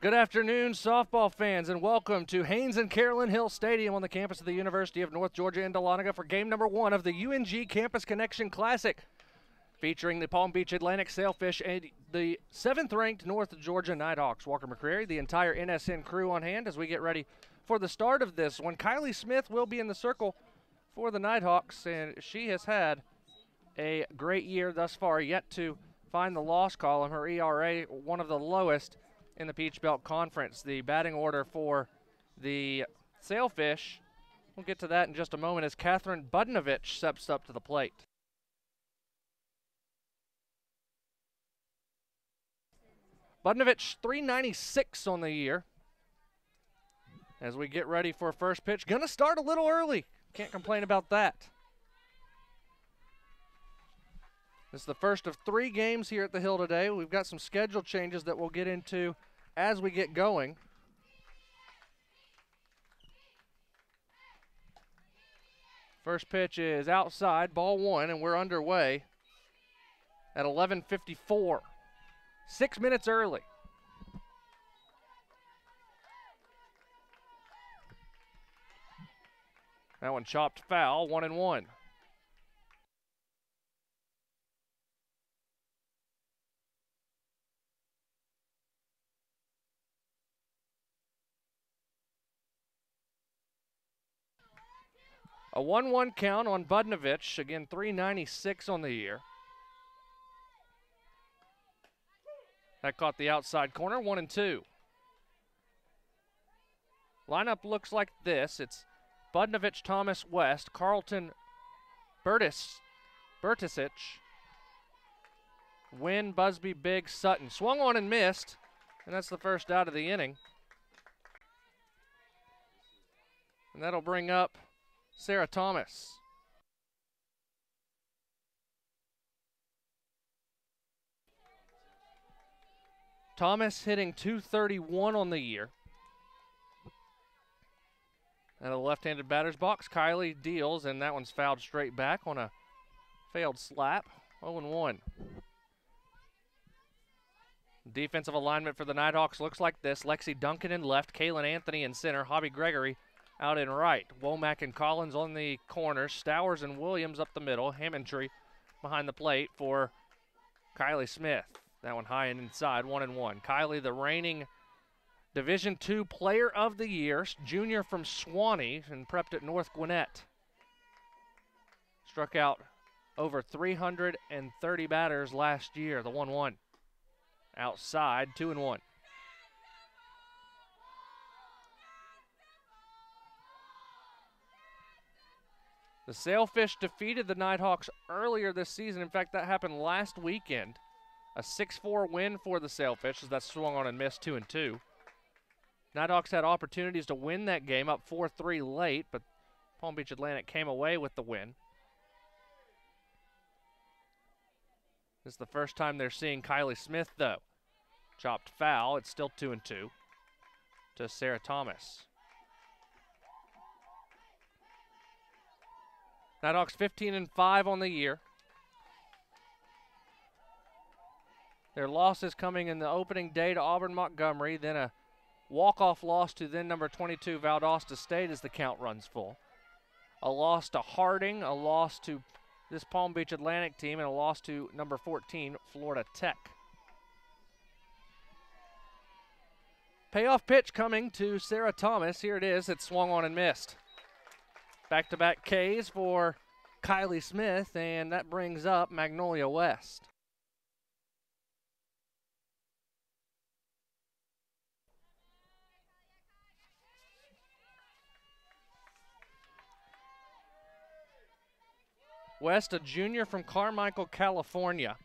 Good afternoon, softball fans, and welcome to Haynes and Carolyn Hill Stadium on the campus of the University of North Georgia in Dahlonega for game number 1 of the UNG Campus Connection Classic, featuring the Palm Beach Atlantic Sailfish and the 7th-ranked North Georgia Nighthawks. Walker McCrary, the entire NSN crew on hand as we get ready for the start of this one. Kylie Smith will be in the circle for the Nighthawks, and she has had a great year thus far, yet to find the loss column. Her ERA, one of the lowest in the Peach Belt Conference. The batting order for the Sailfish, we'll get to that in just a moment, as Catherine Budnovich steps up to the plate. Budnovich, 396 on the year. As we get ready for first pitch, gonna start a little early. Can't complain about that. This is the first of 3 games here at the Hill today. We've got some schedule changes that we'll get into as we get going. First pitch is outside, ball 1, and we're underway at 11:54. 6 minutes early. That one chopped foul, 1-1. A 1-1 count on Budnovich. Again, 396 on the year. That caught the outside corner, 1-2. Lineup looks like this. It's Budnovich, Thomas, West, Carlton, Bertisic, Wynn, Busby, Biggs, Sutton. Swung on and missed, and that's the first out of the inning. And that'll bring up Sarah Thomas. Thomas hitting .231 on the year. At a left-handed batter's box, Kylie deals, and that one's fouled straight back on a failed slap. 0-1. Defensive alignment for the Nighthawks looks like this. Lexi Duncan in left, Kaylin Anthony in center, Hobby Gregory out in right. Womack and Collins on the corners, Stowers and Williams up the middle, Hammondtree behind the plate for Kylie Smith. That one high and inside, 1-1. Kylie, the reigning Division II Player of the Year, junior from Swanee and prepped at North Gwinnett. Struck out over 330 batters last year, the 1-1. Outside, 2-1. The Sailfish defeated the Nighthawks earlier this season. In fact, that happened last weekend. A 6-4 win for the Sailfish as that swung on and missed, 2-2. Nighthawks had opportunities to win that game, up 4-3 late, but Palm Beach Atlantic came away with the win. This is the first time they're seeing Kylie Smith, though. Chopped foul. It's still 2-2 to Sarah Thomas. Nighthawks 15-5 on the year. Their losses coming in the opening day to Auburn Montgomery, then a walk-off loss to then number 22 Valdosta State as the count runs full. A loss to Harding, a loss to this Palm Beach Atlantic team, and a loss to number 14 Florida Tech. Payoff pitch coming to Sarah Thomas. Here it is. It's swung on and missed. Back-to-back Ks for Kylie Smith, and that brings up Magnolia West. West, a junior from Carmichael, California.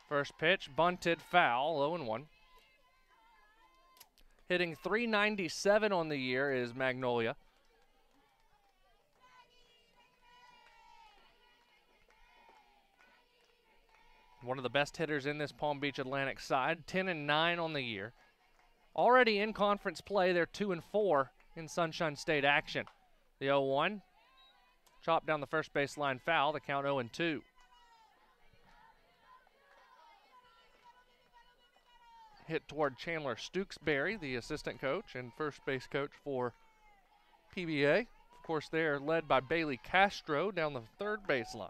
First pitch, bunted, foul, 0-1. Hitting .397 on the year is Magnolia. One of the best hitters in this Palm Beach Atlantic side, 10-9 on the year. Already in conference play, they're 2-4 in Sunshine State action. The 0-1, chopped down the first baseline foul, the count 0-2. hit toward Chandler Stooksbury, the assistant coach and first base coach for PBA. Of course, they are led by Bailey Castro down the third baseline.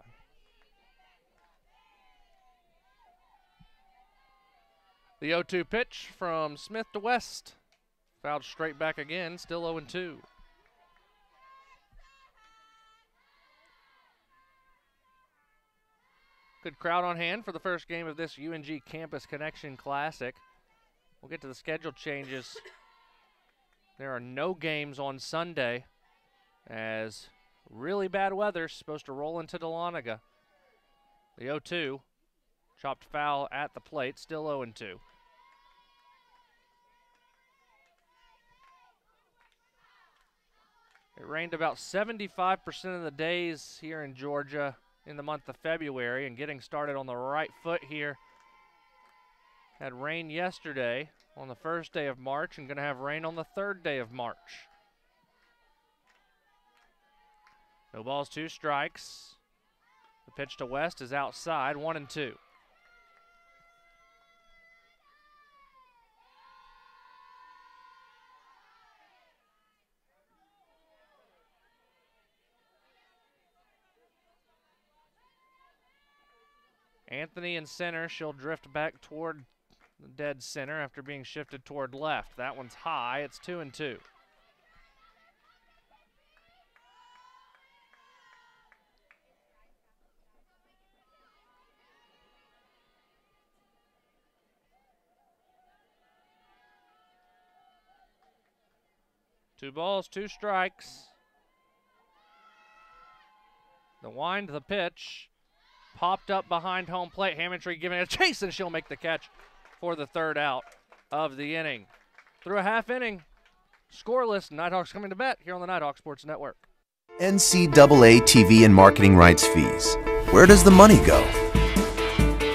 The 0-2 pitch from Smith to West. Fouled straight back again, still 0-2. Good crowd on hand for the first game of this UNG Campus Connection Classic. We'll get to the schedule changes. There are no games on Sunday as really bad weather is supposed to roll into Dahlonega. The 0-2, chopped foul at the plate, still 0-2. It rained about 75% of the days here in Georgia in the month of February, and getting started on the right foot here. Had rain yesterday on the first day of March and going to have rain on the third day of March. No balls, 2 strikes. The pitch to West is outside, 1-2. Anthony in center. She'll drift back toward the dead center after being shifted toward left. That one's high. It's 2-2. Two balls, 2 strikes. The wind, the pitch. Popped up behind home plate. Hammontree giving it a chase, and she'll make the catch for the third out of the inning. Through a half inning, scoreless. Nighthawks coming to bat here on the Nighthawk Sports Network. NCAA TV and marketing rights fees. Where does the money go?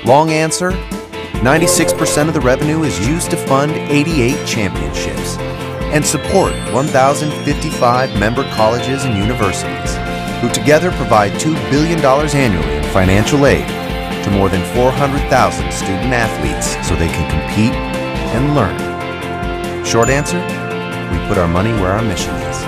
Long answer, 96% of the revenue is used to fund 88 championships and support 1,055 member colleges and universities, who together provide $2 billion annually in financial aid to more than 400,000 student athletes so they can compete and learn. Short answer, we put our money where our mission is.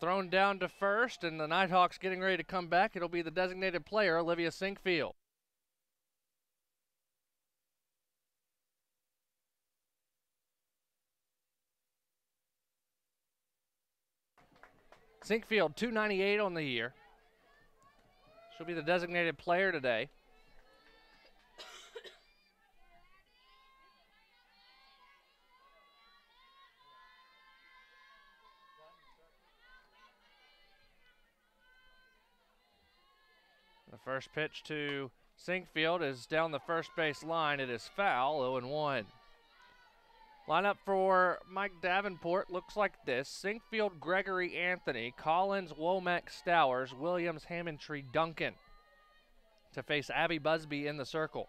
Thrown down to first, and the Nighthawks getting ready to come back. It'll be the designated player, Olivia Sinkfield. Sinkfield, 298 on the year. She'll be the designated player today. The first pitch to Sinkfield is down the first base line. It is foul, 0-1. Lineup for Mike Davenport looks like this: Sinkfield, Gregory, Anthony, Collins, Womack, Stowers, Williams, Hammontree, Duncan to face Abby Busby in the circle.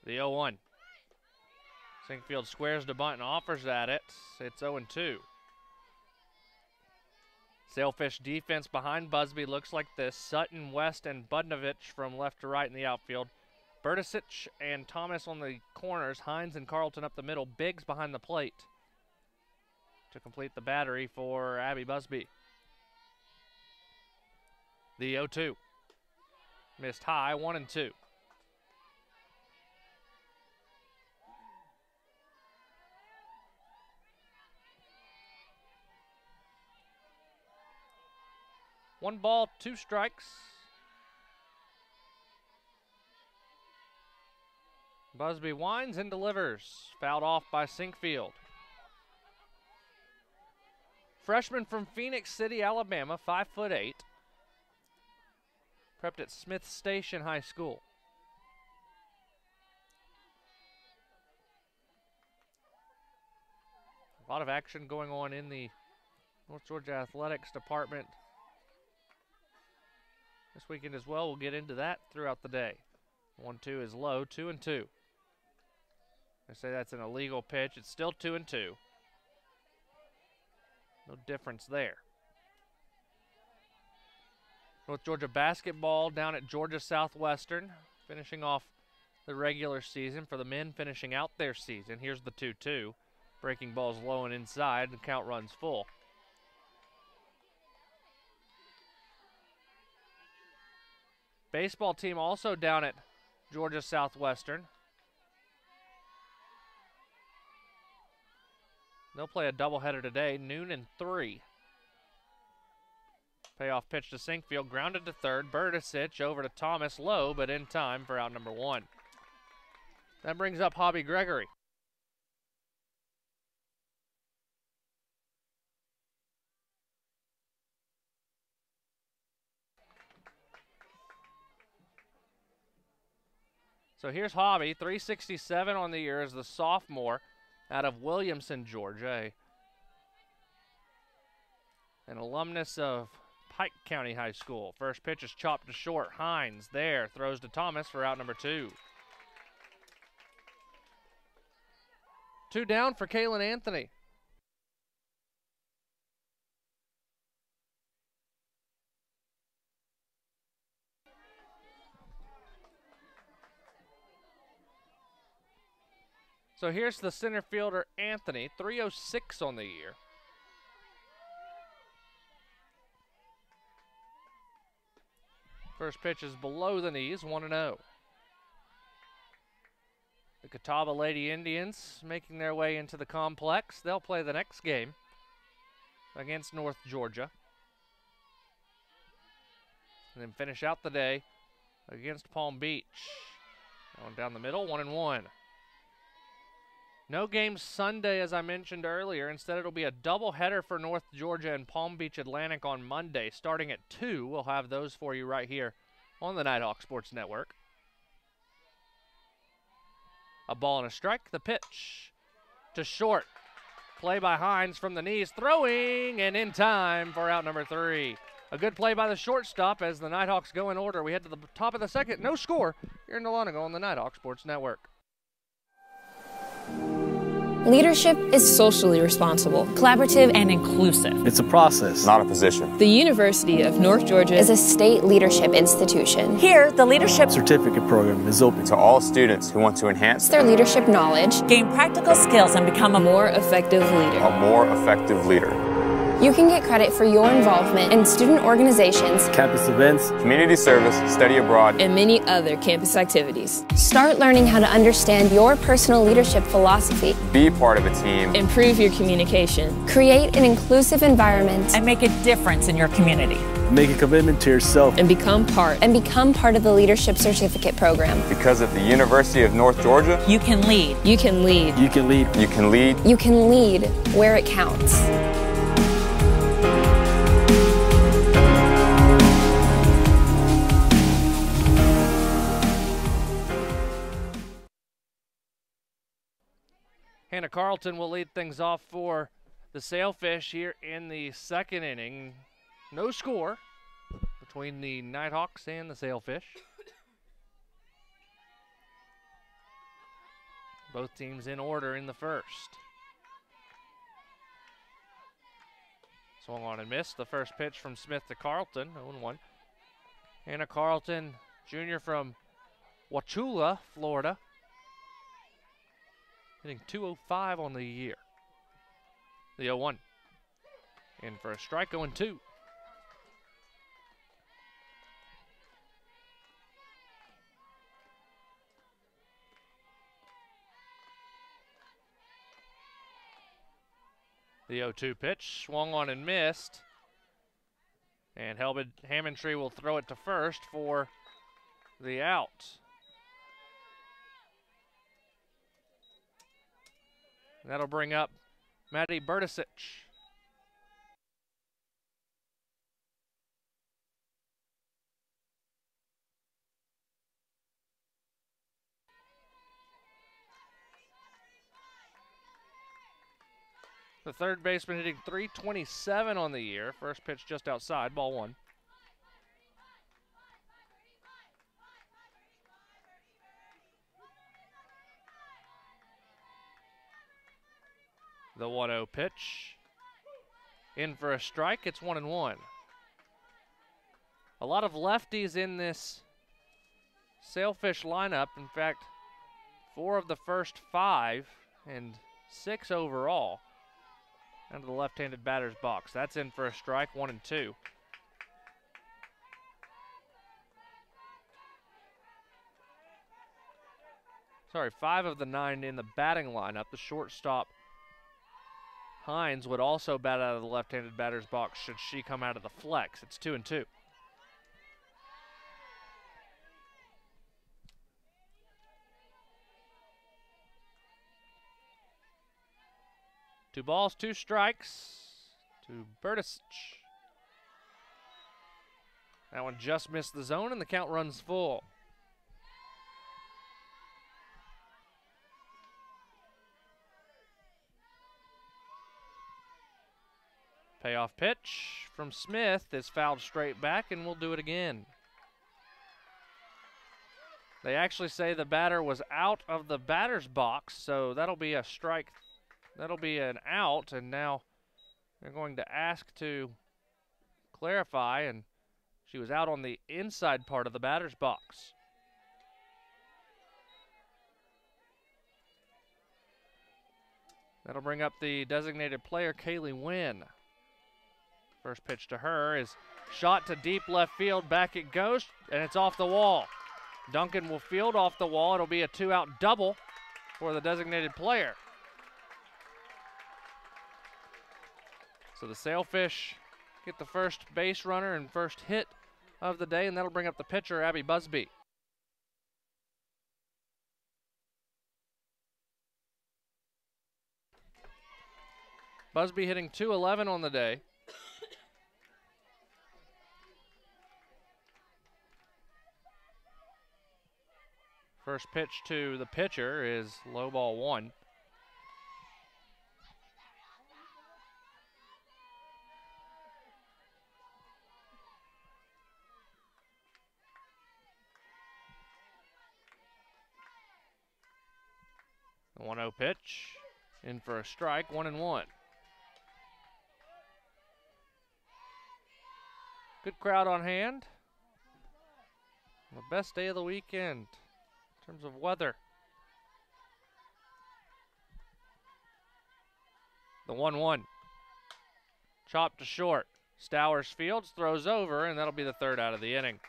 The 0-1. Sinkfield squares to bunt and offers at it. It's 0-2. Sailfish defense behind Busby looks like this: Sutton, West, and Budnovich from left to right in the outfield. Bertisic and Thomas on the corners. Hines and Carlton up the middle. Biggs behind the plate to complete the battery for Abby Busby. The 0-2. Missed high, 1-2. One ball, 2 strikes. Busby winds and delivers. Fouled off by Sinkfield. Freshman from Phoenix City, Alabama, 5'8". prepped at Smith Station High School. A lot of action going on in the North Georgia Athletics Department this weekend as well. We'll get into that throughout the day. 1-2 is low, 2-2. I say that's an illegal pitch. It's still 2-2. No difference there. North Georgia basketball down at Georgia Southwestern, finishing off the regular season. For the men finishing out their season, here's the 2-2. Breaking balls low and inside, the count runs full. Baseball team also down at Georgia Southwestern. They'll play a doubleheader today, noon and 3. Payoff pitch to Sinkfield, grounded to third. Berdicic over to Thomas, low, but in time for out number 1. That brings up Hobby Gregory. So here's Hobby, 367 on the year as the sophomore out of Williamson, Georgia. An alumnus of Pike County High School. First pitch is chopped to short. Hines there, throws to Thomas for out number 2. 2 down for Kalen Anthony. So here's the center fielder, Anthony, 306 on the year. First pitch is below the knees, 1-0. The Catawba Lady Indians making their way into the complex. They'll play the next game against North Georgia. And then finish out the day against Palm Beach. Going down the middle, 1-1. No games Sunday, as I mentioned earlier. Instead, it'll be a doubleheader for North Georgia and Palm Beach Atlantic on Monday. Starting at 2, we'll have those for you right here on the Nighthawk Sports Network. A ball and a strike. The pitch to short. Play by Hines from the knees. Throwing and in time for out number 3. A good play by the shortstop as the Nighthawks go in order. We head to the top of the second. No score here in Dahlonega on the Nighthawk Sports Network. Leadership is socially responsible, collaborative, and inclusive. It's a process, not a position. The University of North Georgia is a state leadership institution. Here, the Leadership Certificate program is open to all students who want to enhance their leadership knowledge, gain practical skills, and become a more effective leader. A more effective leader. You can get credit for your involvement in student organizations, campus events, community service, study abroad, and many other campus activities. Start learning how to understand your personal leadership philosophy. Be part of a team. Improve your communication. Create an inclusive environment. And make a difference in your community. Make a commitment to yourself. And become part of the Leadership Certificate program. Because at the University of North Georgia, you can lead. You can lead. You can lead. You can lead. You can lead where it counts. Hannah Carlton will lead things off for the Sailfish here in the second inning. No score between the Nighthawks and the Sailfish. Both teams in order in the first. Swung on and missed. The first pitch from Smith to Carlton, 0-1. Hannah Carlton, junior from Wauchula, Florida. Hitting .205 on the year. The 0-1. In for a strike, 0-2. The 0-2 pitch, swung on and missed. And Hammondtree will throw it to first for the out. That'll bring up Maddie Berdicic. The third baseman hitting .327 on the year. First pitch just outside, ball one. The 1-0 pitch. In for a strike, it's 1-1. A lot of lefties in this Sailfish lineup. In fact, 4 of the first 5 and 6 overall out of the left-handed batter's box. That's in for a strike, 1-2. Sorry, 5 of the 9 in the batting lineup. The shortstop, Hines, would also bat out of the left-handed batter's box should she come out of the flex. It's 2-2. Two balls, 2 strikes to Berdicic. That one just missed the zone, and the count runs full. Payoff pitch from Smith is fouled straight back, and we'll do it again. They actually say the batter was out of the batter's box, so that'll be a strike. That'll be an out, and now they're going to ask to clarify, and she was out on the inside part of the batter's box. That'll bring up the designated player, Kaylee Wynn. First pitch to her is shot to deep left field. Back it goes, and it's off the wall. Duncan will field off the wall. It'll be a 2-out double for the designated player. So the Sailfish get the first base runner and first hit of the day, and that'll bring up the pitcher, Abby Busby. Busby hitting .211 on the day. First pitch to the pitcher is low ball 1. The 1-0 pitch, in for a strike, 1-1. Good crowd on hand. The best day of the weekend in terms of weather. The 1-1. Chopped to short. Stowers fields, throws over, and that'll be the 3rd out of the inning.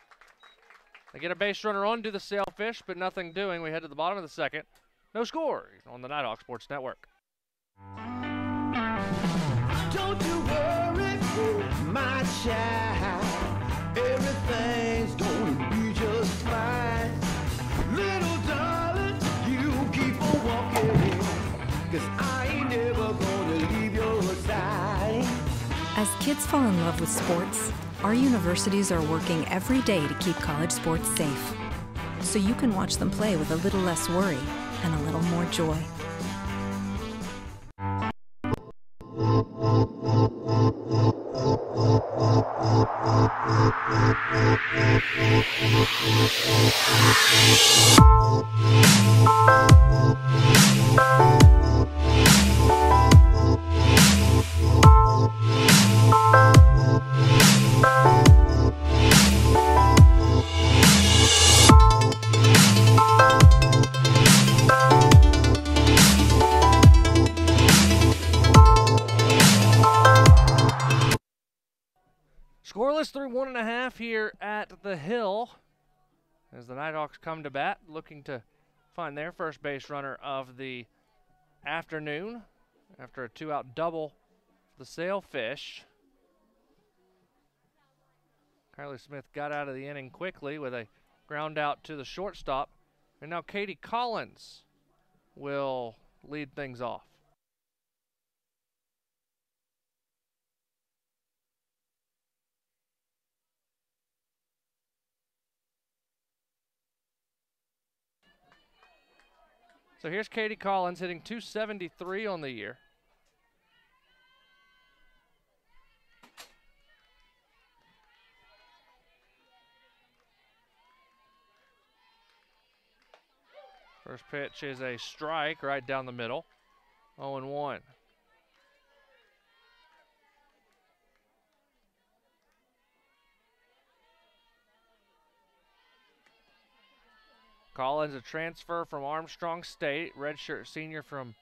They get a base runner on to the Sailfish, but nothing doing. We head to the bottom of the 2nd. No score on the Nighthawk Sports Network. Don't you worry, my child. Everything's gonna be just fine. Little darling, you keep on walking, 'cause I ain't never gonna leave your side. As kids fall in love with sports, our universities are working every day to keep college sports safe, so you can watch them play with a little less worry and a little more joy. Scoreless through 1.5 here at the Hill as the Nighthawks come to bat, looking to find their first base runner of the afternoon after a 2-out double for the Sailfish. Kylie Smith got out of the inning quickly with a ground out to the shortstop, and now Katie Collins will lead things off. So here's Katie Collins hitting .273 on the year. First pitch is a strike right down the middle. 0-1. Collins, a transfer from Armstrong State, redshirt senior from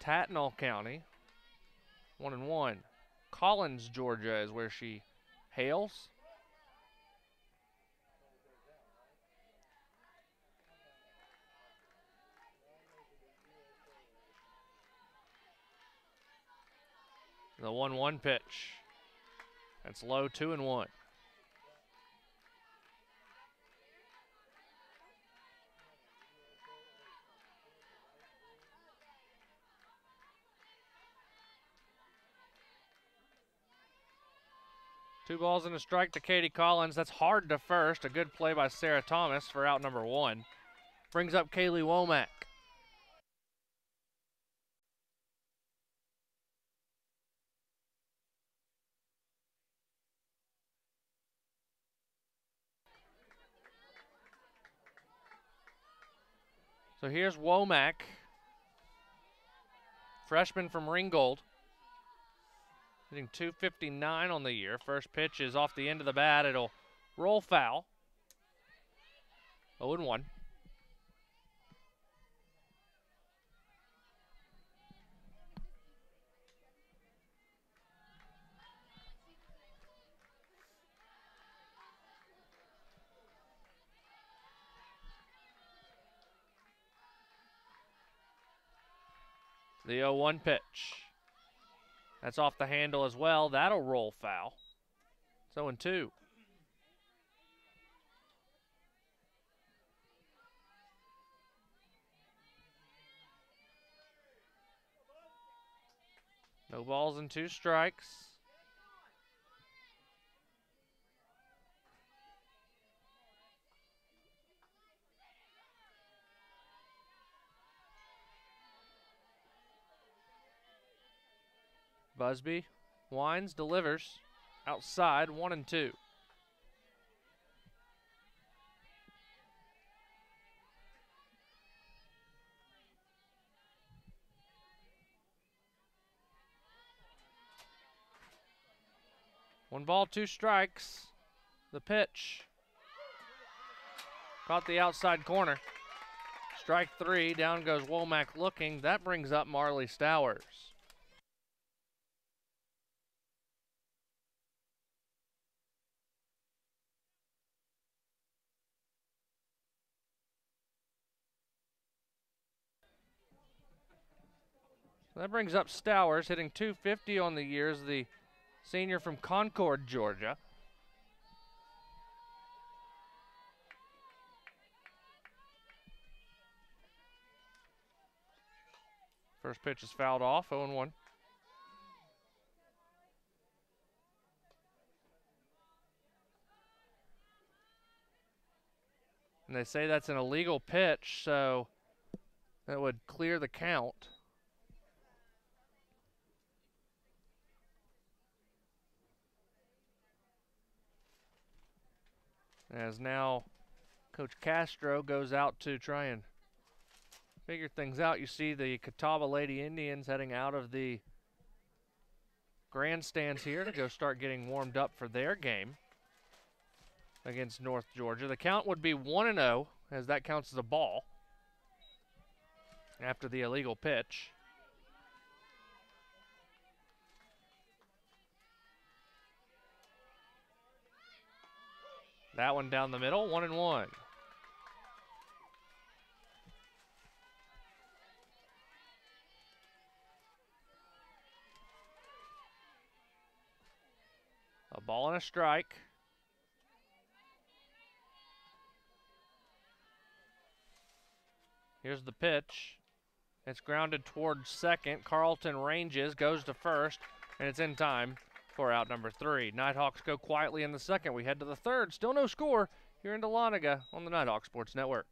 Tattnall County. 1-1. Collins, Georgia is where she hails. The 1-1 pitch. That's low, 2-1. Two balls and a strike to Katie Collins. That's hard to first. A good play by Sarah Thomas for out number 1. Brings up Kaylee Womack. So here's Womack, freshman from Ringgold, hitting .259 on the year. First pitch is off the end of the bat. It'll roll foul. 0-1. The 0-1 pitch. That's off the handle as well. That'll roll foul. It's 0-2. No balls and 2 strikes. Busby winds, delivers, outside, 1-2. One ball, 2 strikes. The pitch. Caught the outside corner. Strike 3, down goes Womack looking. That brings up Marley Stowers. That brings up Stowers, hitting .250 on the year as the senior from Concord, Georgia. First pitch is fouled off, 0-1. And they say that's an illegal pitch, so that would clear the count. As now Coach Castro goes out to try and figure things out. You see the Catawba Lady Indians heading out of the grandstands here to go start getting warmed up for their game against North Georgia. The count would be 1-0 as that counts as a ball after the illegal pitch. That one down the middle, 1-1. A ball and a strike. Here's the pitch. It's grounded towards second. Carlton ranges, goes to first, and it's in time for out number 3. Nighthawks go quietly in the second. We head to the third. Still no score here in Dahlonega on the Nighthawk Sports Network.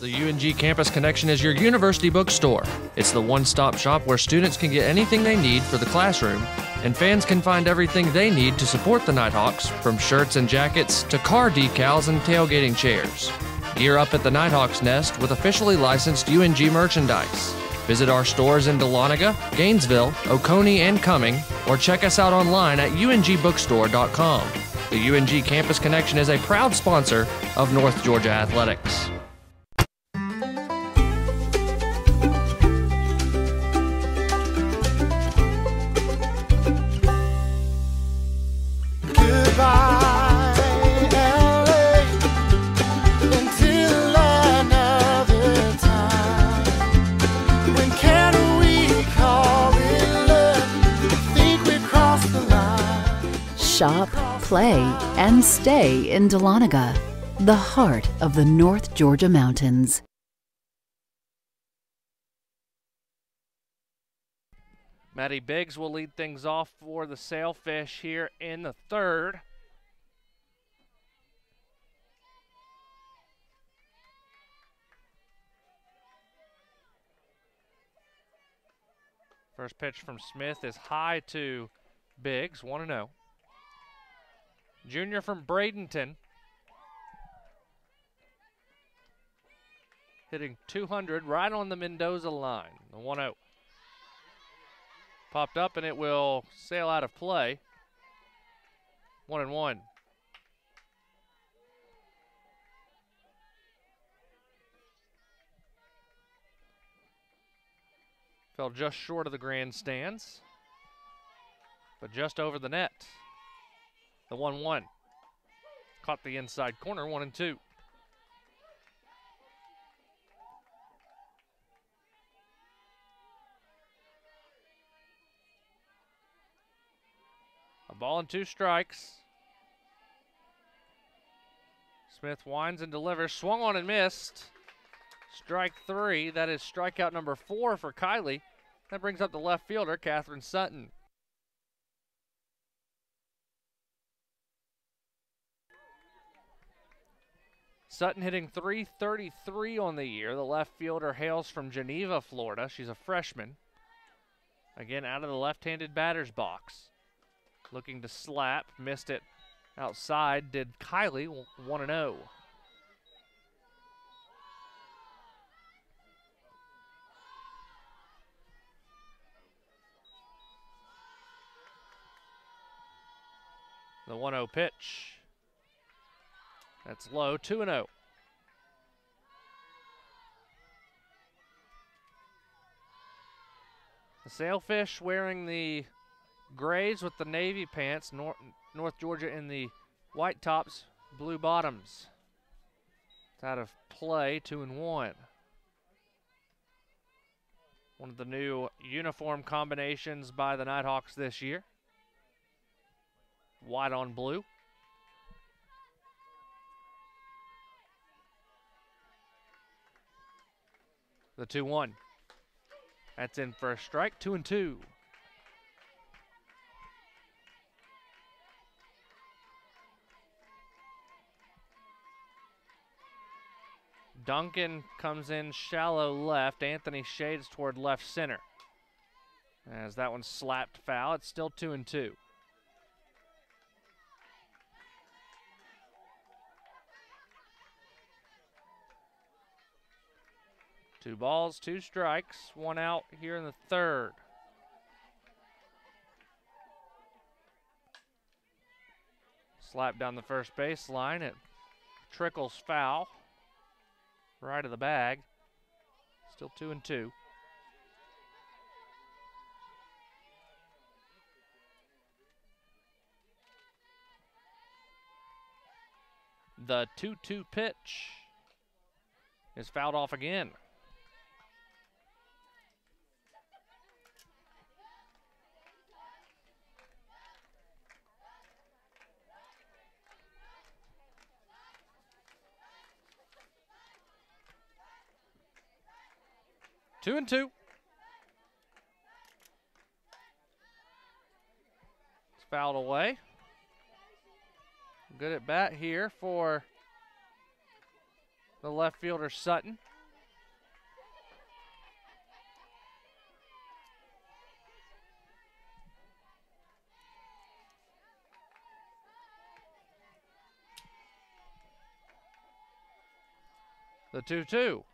The UNG Campus Connection is your university bookstore. It's the one-stop shop where students can get anything they need for the classroom, and fans can find everything they need to support the Nighthawks, from shirts and jackets to car decals and tailgating chairs. Gear up at the Nighthawks Nest with officially licensed UNG merchandise. Visit our stores in Dahlonega, Gainesville, Oconee, and Cumming, or check us out online at ungbookstore.com. The UNG Campus Connection is a proud sponsor of North Georgia Athletics. Shop, play, and stay in Dahlonega, the heart of the North Georgia mountains. Maddie Biggs will lead things off for the Sailfish here in the third. First pitch from Smith is high to Biggs, 1-0. Junior from Bradenton, hitting 200 right on the Mendoza line, the 1-0. Popped up and it will sail out of play. 1-1. Fell just short of the grandstands, but just over the net. The 1-1. Caught the inside corner, 1-2. A ball and 2 strikes. Smith winds and delivers, swung on and missed. Strike 3, that is strikeout number 4 for Kylie. That brings up the left fielder, Catherine Sutton. Sutton hitting .333 on the year. The left fielder hails from Geneva, Florida. She's a freshman. Again, out of the left-handed batter's box. Looking to slap, missed it outside. Did Kylie, 1-0. The 1-0 pitch. That's low, 2-0. The Sailfish wearing the grays with the navy pants, North Georgia in the white tops, blue bottoms. It's out of play, 2-1. One of the new uniform combinations by the Nighthawks this year. White on blue. The 2-1. That's in for a strike, 2-2. Duncan comes in shallow left. Anthony shades toward left center. As that one slapped foul, it's still 2-2. Two balls, 2 strikes, 1 out here in the third. Slap down the first baseline. It trickles foul. Right of the bag. Still 2-2. The 2-2 pitch is fouled off again. Two and 2. It's fouled away. Good at bat here for the left fielder Sutton. The 2-2.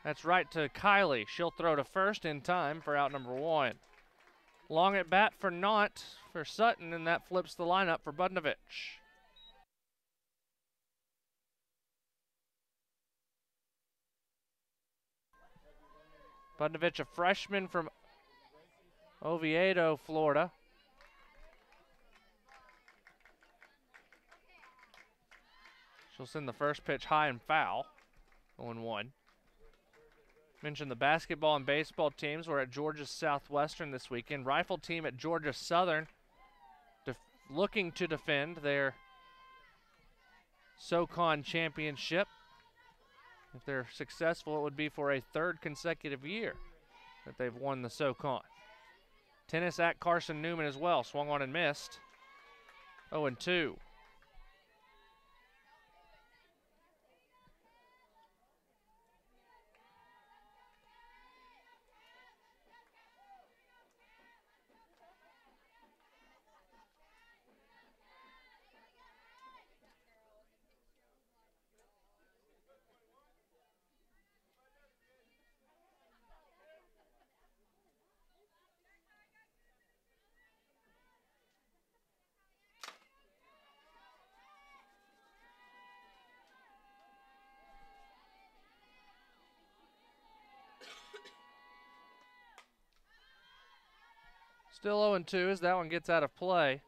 That's right to Kylie. She'll throw to first in time for out number 1. Long at bat for Knott for Sutton, and that flips the lineup for Budnovich. Budnovich, a freshman from Oviedo, Florida. She'll send the first pitch high and foul, 0-1. Mentioned the basketball and baseball teams were at Georgia Southwestern this weekend. Rifle team at Georgia Southern looking to defend their SoCon championship. If they're successful, it would be for a 3rd consecutive year that they've won the SoCon. Tennis at Carson Newman as well. Swung on and missed. 0-2. Still 0-2 as that one gets out of play.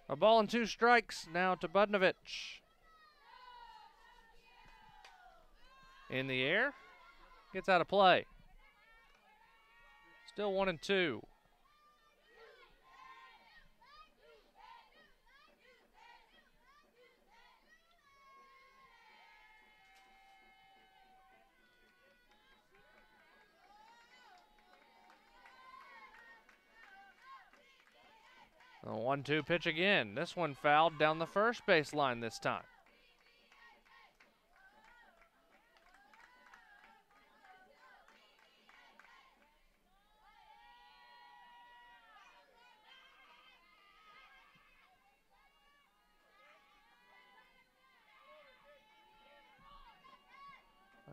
A ball and 2 strikes now to Budnovich. In the air, gets out of play. Still 1-2. The 1-2 pitch again. This one fouled down the first base line this time.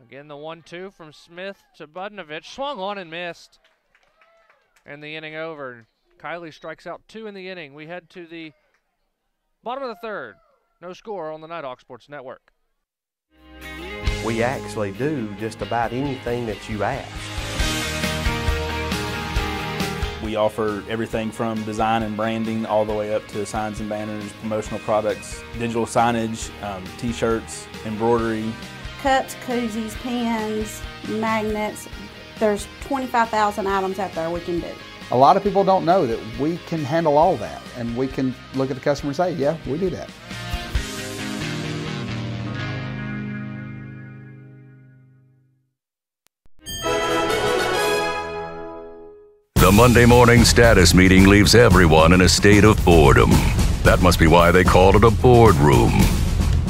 Again, the 1-2 from Smith to Budnovich. Swung on and missed. And the inning over. Kylie strikes out 2 in the inning. We head to the bottom of the 3rd. No score on the Nighthawk Sports Network. We actually do just about anything that you ask. We offer everything from design and branding all the way up to signs and banners, promotional products, digital signage, t-shirts, embroidery. Cups, koozies, pens, magnets. There's 25,000 items out there we can do. A lot of people don't know that we can handle all that, and we can look at the customer and say, yeah, we do that. The Monday morning status meeting leaves everyone in a state of boredom. That must be why they called it a boardroom.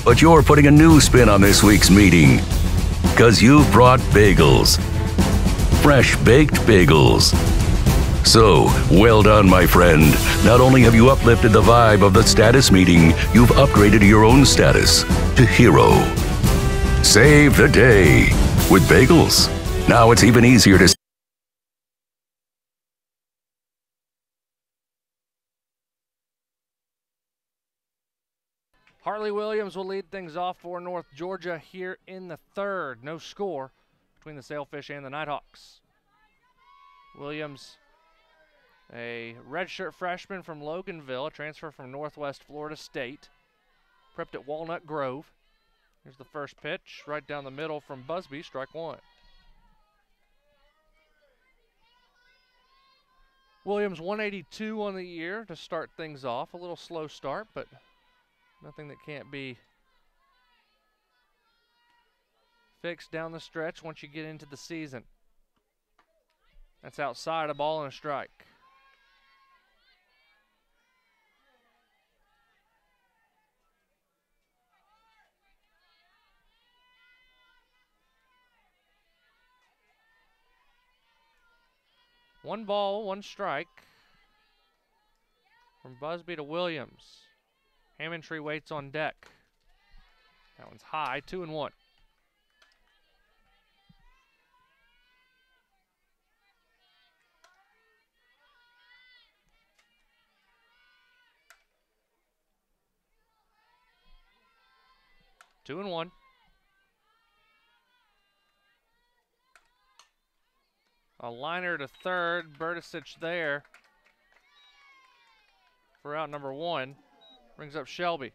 But you're putting a new spin on this week's meeting, because you've brought bagels. Fresh baked bagels. So, well done, my friend. Not only have you uplifted the vibe of the status meeting, you've upgraded your own status to hero. Save the day with bagels. Now it's even easier to Hartley Williams will lead things off for North Georgia here in the 3rd. No score between the Sailfish and the Nighthawks. Williams, a redshirt freshman from Loganville, a transfer from Northwest Florida State. Prepped at Walnut Grove. Here's the first pitch, right down the middle from Busby, strike 1. Williams 182 on the year to start things off. A little slow start, but nothing that can't be fixed down the stretch once you get into the season. That's outside, a ball and a strike. 1 ball, 1 strike. From Busby to Williams. Hammontree waits on deck. That one's high, 2-1. Two and one. A liner to third. Bertisic there for out number 1. Brings up Shelby.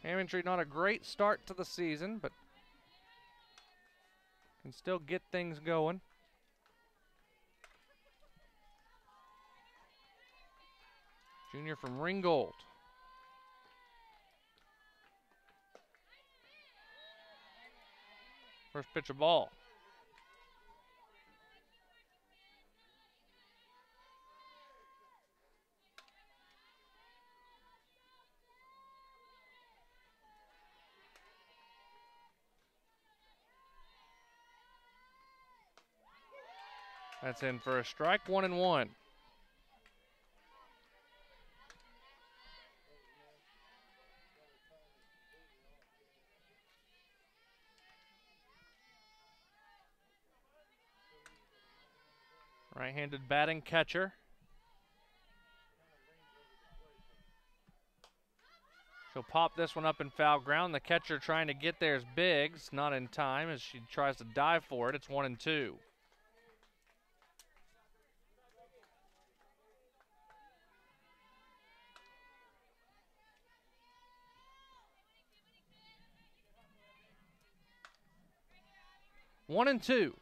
Hammontree not a great start to the season, but can still get things going. Junior from Ringgold. First pitch of ball. That's in for a strike, 1-1. Right-handed batting catcher. She'll pop this one up in foul ground. The catcher trying to get there is Biggs, not in time as she tries to dive for it. It's 1-2. One and two.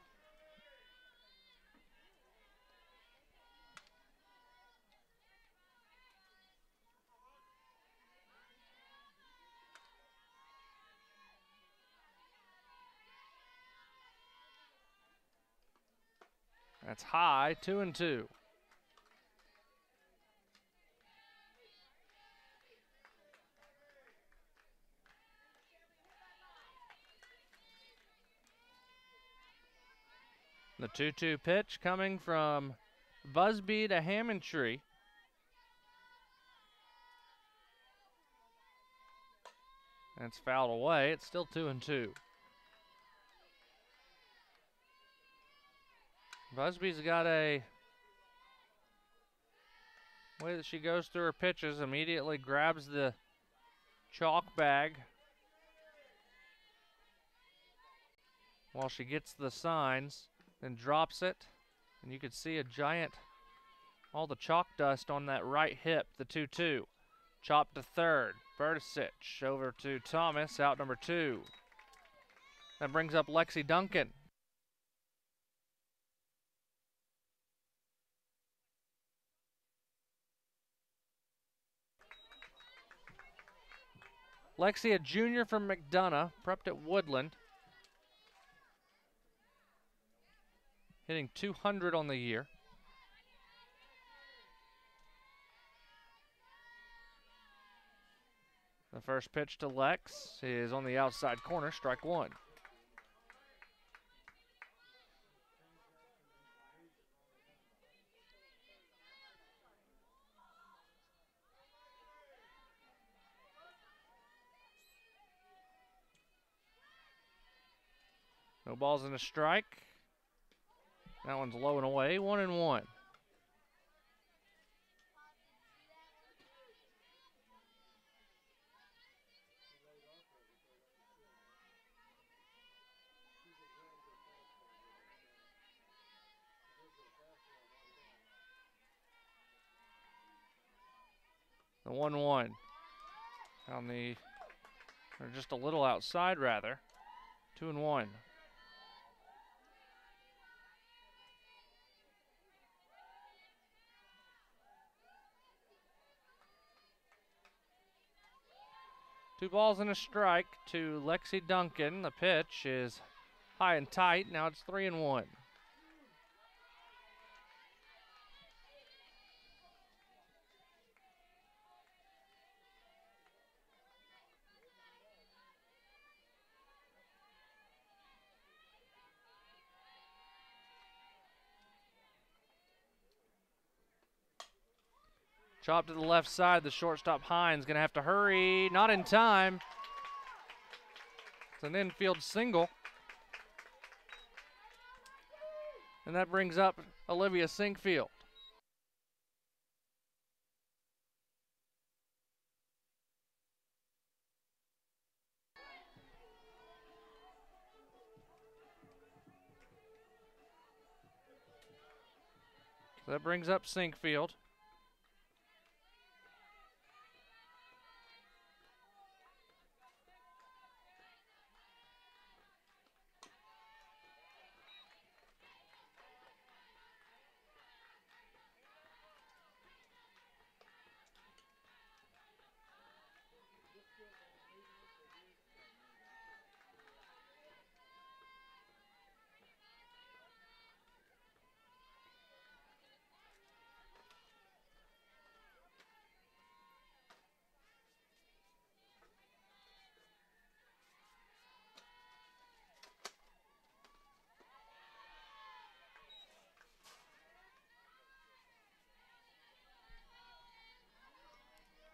That's high, 2-2. The 2-2 pitch coming from Busby to Hammontree. That's fouled away. It's still 2-2. Busby's got a way that she goes through her pitches, immediately grabs the chalk bag while she gets the signs, then drops it, and you can see a giant, all the chalk dust on that right hip, the 2-2. Chop to third, Bertisic over to Thomas, out number 2. That brings up Lexi Duncan. Lexi, a junior from McDonough, prepped at Woodland. Hitting 200 on the year. The first pitch to Lex is on the outside corner, strike 1. No balls and a strike. That one's low and away, 1-1. The 1-1 on the, or just a little outside rather, 2-1. Two balls and a strike to Lexi Duncan. The pitch is high and tight. Now it's 3-1. Chop to the left side. The shortstop Hines going to have to hurry. Not in time. It's an infield single. And that brings up Olivia Sinkfield. So that brings up Sinkfield.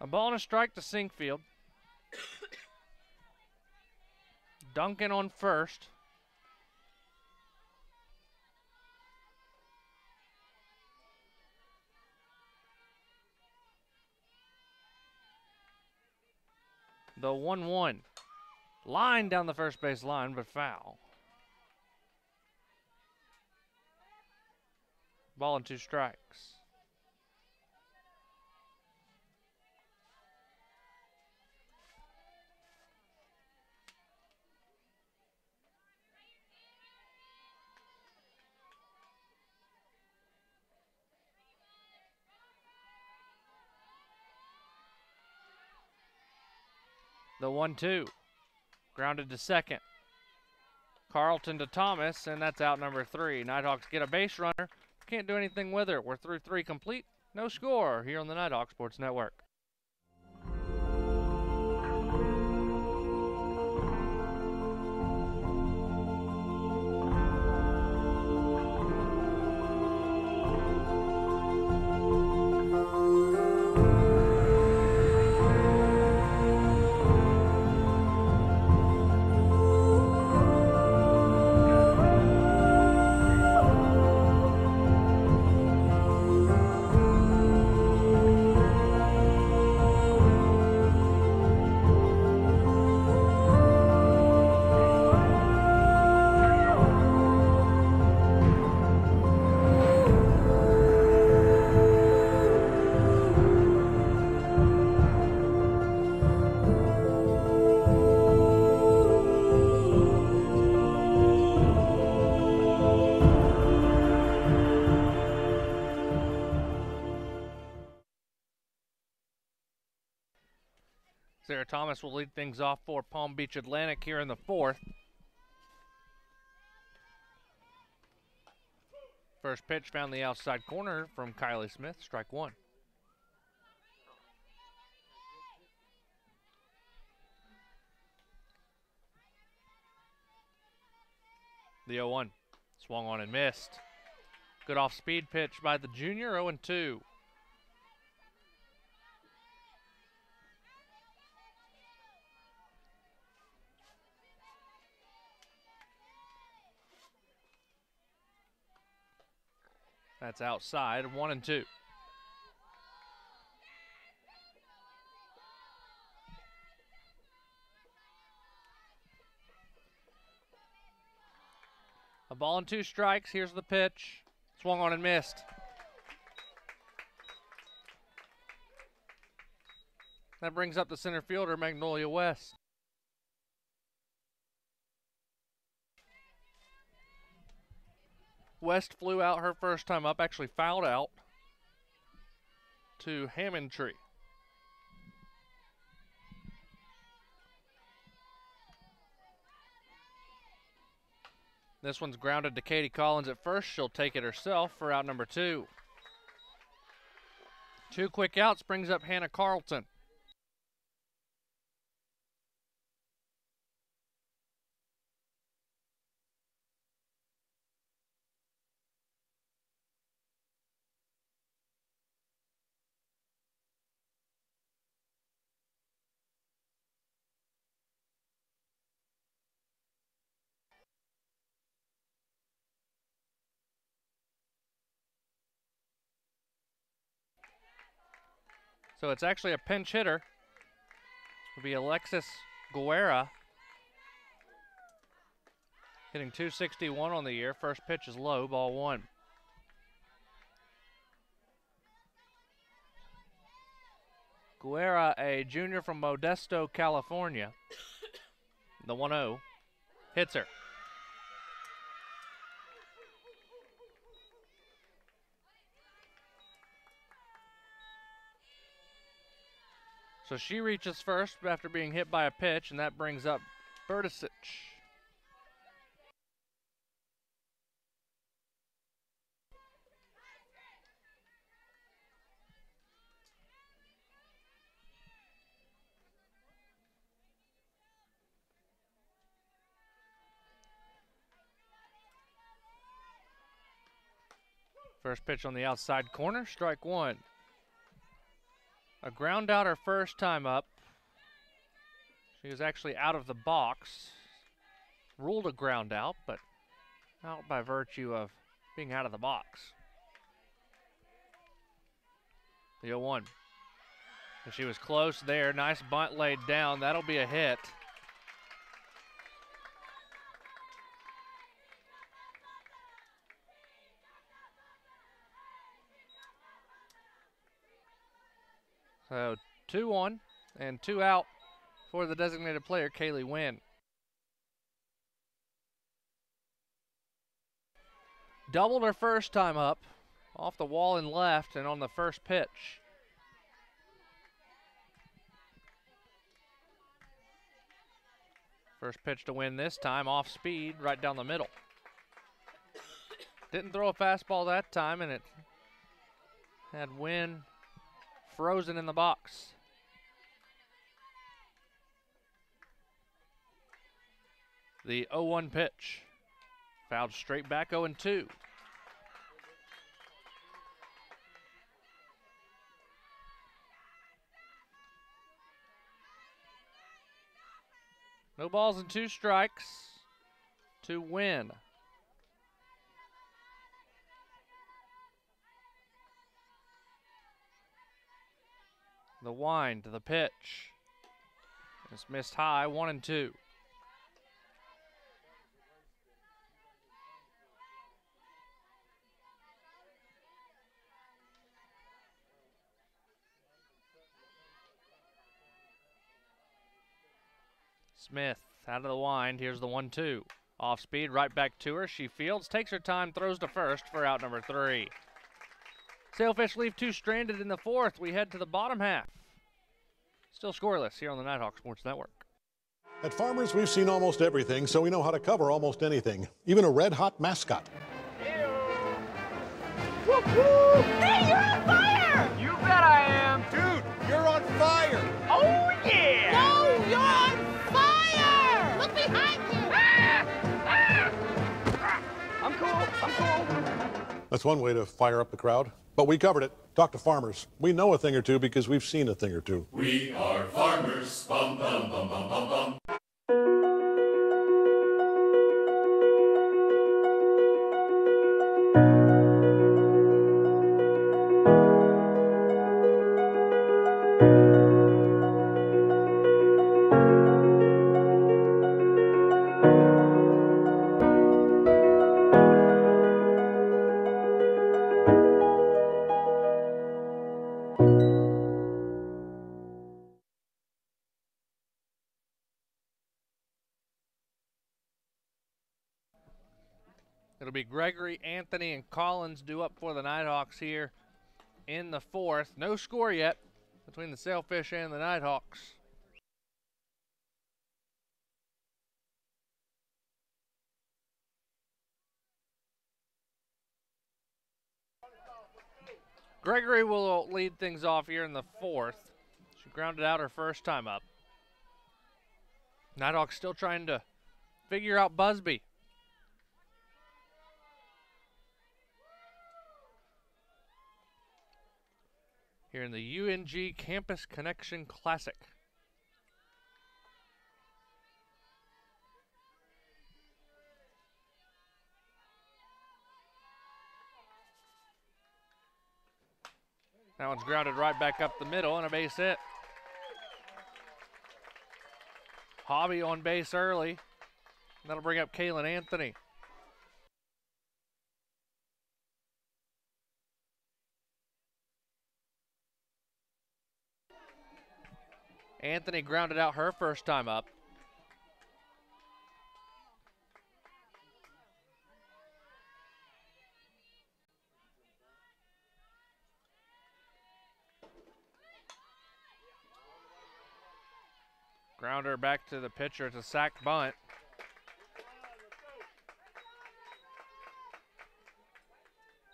A ball and a strike to Sinkfield. Duncan on first. The 1-1. Line down the first base line, but foul. Ball and 2 strikes. The 1-2. Grounded to second. Carlton to Thomas, and that's out number 3. Nighthawks get a base runner. Can't do anything with her. We're through 3 complete. No score here on the Nighthawk Sports Network. Sarah Thomas will lead things off for Palm Beach Atlantic here in the 4th. First pitch found the outside corner from Kylie Smith, strike 1. The 0-1, swung on and missed. Good off-speed pitch by the junior, 0-2. That's outside, 1-2. A ball and 2 strikes. Here's the pitch. Swung on and missed. That brings up the center fielder, Magnolia West. West flew out her first time up, actually fouled out to Hammondtree. This one's grounded to Katie Collins at first. She'll take it herself for out number 2. 2 quick outs brings up Hannah Carlton. So it's actually a pinch hitter. It'll be Alexis Guerra. Hitting .261 on the year. First pitch is low, ball 1. Guerra, a junior from Modesto, California. The 1-0. Hits her. So she reaches first after being hit by a pitch, and that brings up Bertisic. First pitch on the outside corner, strike 1. A ground out her first time up. She was actually out of the box. Ruled a ground out, but out by virtue of being out of the box. The 0-1. And she was close there. Nice bunt laid down. That'll be a hit. So 2-1 and 2 out for the designated player, Kaylee Wynn. Doubled her first time up, off the wall and left, and on the first pitch. First pitch to Wynn this time, off speed, right down the middle. Didn't throw a fastball that time, and it had Wynn frozen in the box. The 0-1 pitch. Fouled straight back, 0-2. No balls and 2 strikes to Wynn. The wind to the pitch. It's missed high, 1-2. Smith out of the wind. Here's the 1-2. Off speed, right back to her. She fields, takes her time, throws to first for out number 3. Sailfish leave 2 stranded in the 4th. We head to the bottom half. Still scoreless here on the Nighthawk Sports Network. At Farmers, we've seen almost everything, so we know how to cover almost anything, even a red-hot mascot. Whoop, whoop. Hey, you're on fire! You bet I am. Dude, you're on fire. Oh, yeah. No, you're on fire. Look behind you. I'm cool. I'm cool. That's one way to fire up the crowd. But we covered it. Talk to Farmers. We know a thing or two because we've seen a thing or two. We are farmers. Bum, bum, bum, bum, bum, bum. It'll be Gregory, Anthony, and Collins due up for the Nighthawks here in the 4th. No score yet between the Sailfish and the Nighthawks. Gregory will lead things off here in the 4th. She grounded out her first time up. Nighthawks still trying to figure out Busby. Here in the UNG Campus Connection Classic. That one's grounded right back up the middle and a base hit. Hobby on base early. That'll bring up Kaylin Anthony. Anthony grounded out her first time up. Grounder back to the pitcher. It's a sacked bunt.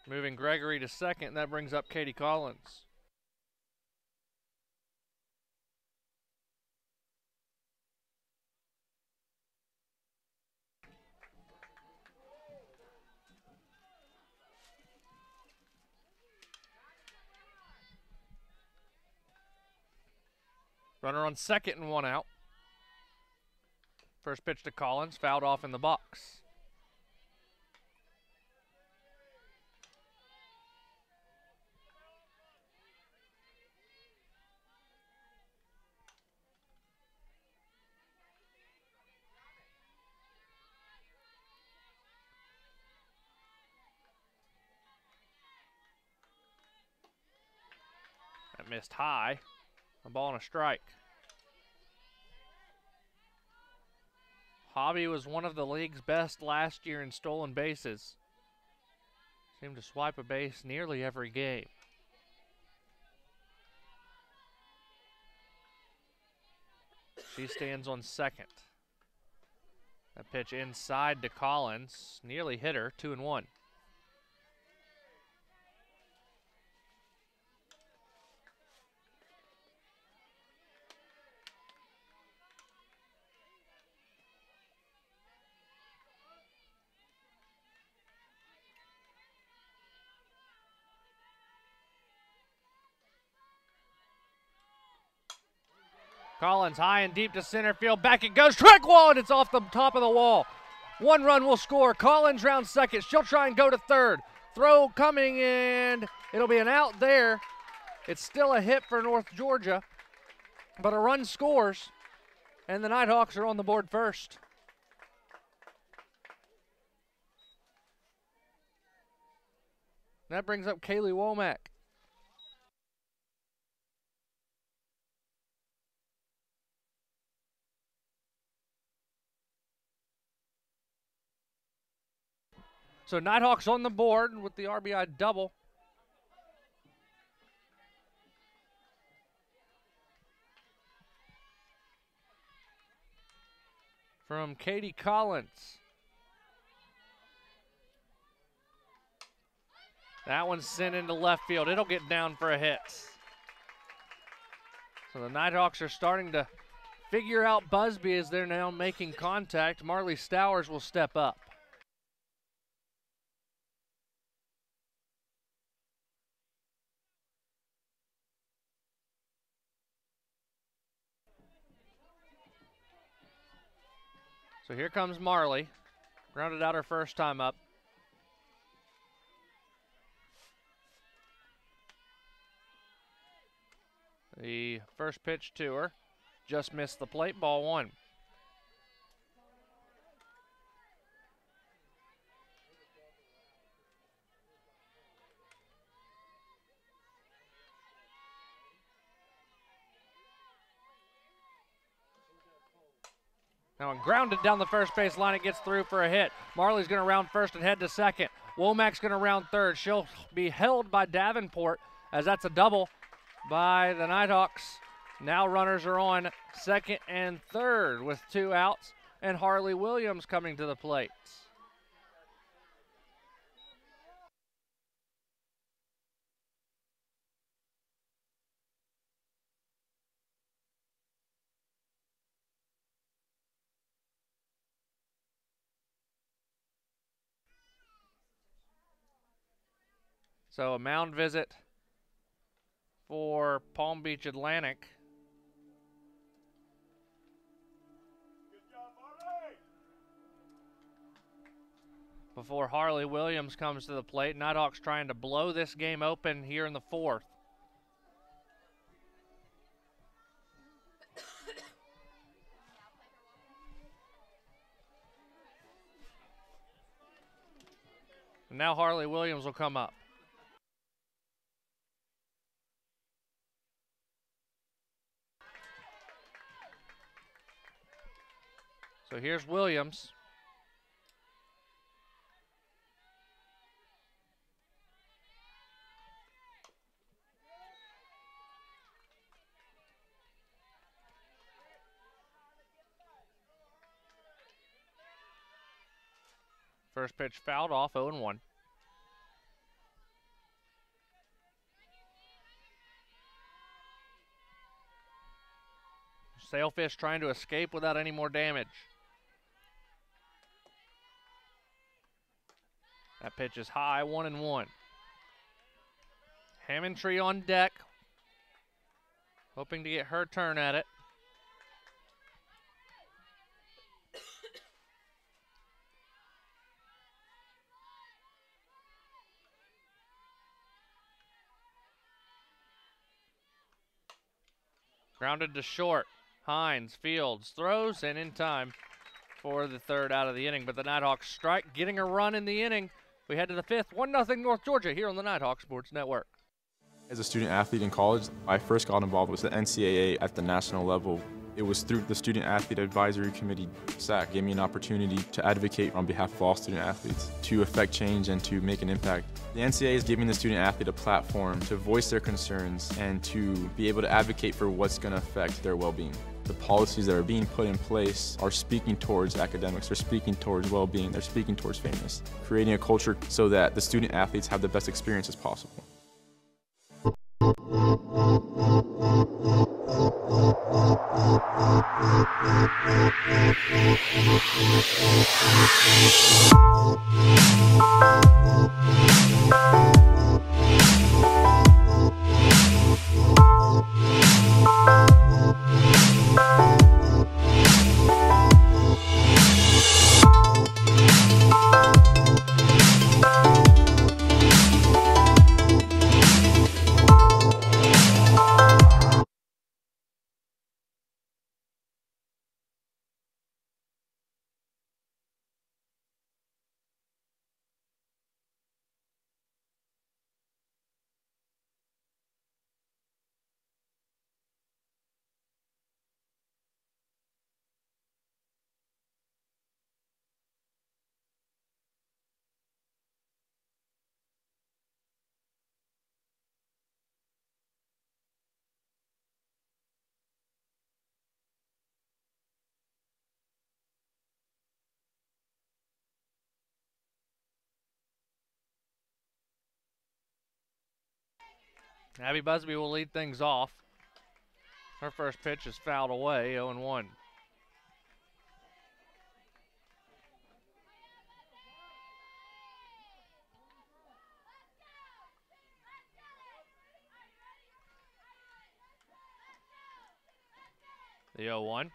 Moving Gregory to second, and that brings up Katie Collins. Runner on second and one out. First pitch to Collins, fouled off in the box. That missed high. A ball and a strike. Hobby was one of the league's best last year in stolen bases. Seemed to swipe a base nearly every game. She stands on second. That pitch inside to Collins. Nearly hit her, 2-1. Collins high and deep to center field. Back it goes. Strike one. It's off the top of the wall. One run will score. Collins round second. She'll try and go to third. Throw coming and it'll be an out there. It's still a hit for North Georgia, but a run scores, and the Nighthawks are on the board first. That brings up Kaylee Womack. So Nighthawks on the board with the RBI double. From Katie Collins. That one's sent into left field. It'll get down for a hit. So the Nighthawks are starting to figure out Busby as they're now making contact. Marley Stowers will step up. So here comes Marley. Grounded out her first time up. The first pitch to her just missed the plate, ball one. Now grounded down the first base line, it gets through for a hit. Marley's going to round first and head to second. Womack's going to round third. She'll be held by Davenport as that's a double by the Nighthawks. Now runners are on second and third with 2 outs, and Harley Williams coming to the plate. So a mound visit for Palm Beach Atlantic. Before Harley Williams comes to the plate. Nighthawks trying to blow this game open here in the 4th. And now Harley Williams will come up. So here's Williams. First pitch fouled off, 0-1. Sailfish trying to escape without any more damage. That pitch is high, 1-1. Hammondtree on deck, hoping to get her turn at it. Grounded to short. Hines fields, throws, and in time for the third out of the inning. But the Nighthawks strike, getting a run in the inning. We head to the fifth, 1-0 North Georgia here on the Nighthawk Sports Network. As a student athlete in college, I first got involved with the NCAA at the national level. It was through the Student Athlete Advisory Committee, SAC, gave me an opportunity to advocate on behalf of all student athletes, to affect change and to make an impact. The NCAA is giving the student athlete a platform to voice their concerns and to be able to advocate for what's going to affect their well-being. The policies that are being put in place are speaking towards academics, they're speaking towards well-being, they're speaking towards fairness, creating a culture so that the student athletes have the best experience as possible. Abby Busby will lead things off. Her first pitch is fouled away, 0-1. The 0-1.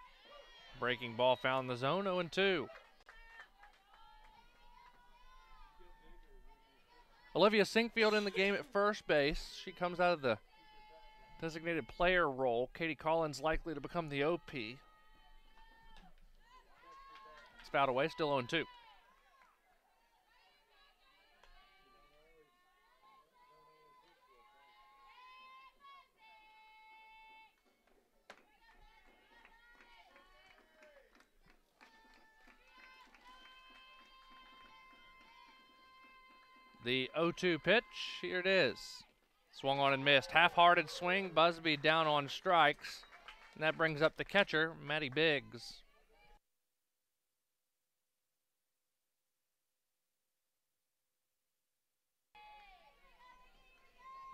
Breaking ball found in the zone, 0-2. Olivia Sinkfield in the game at first base. She comes out of the designated player role. Katie Collins likely to become the OP. It's fouled away, still 0-2. The 0-2 pitch, here it is. Swung on and missed. Half-hearted swing, Busby down on strikes. And that brings up the catcher, Maddie Biggs.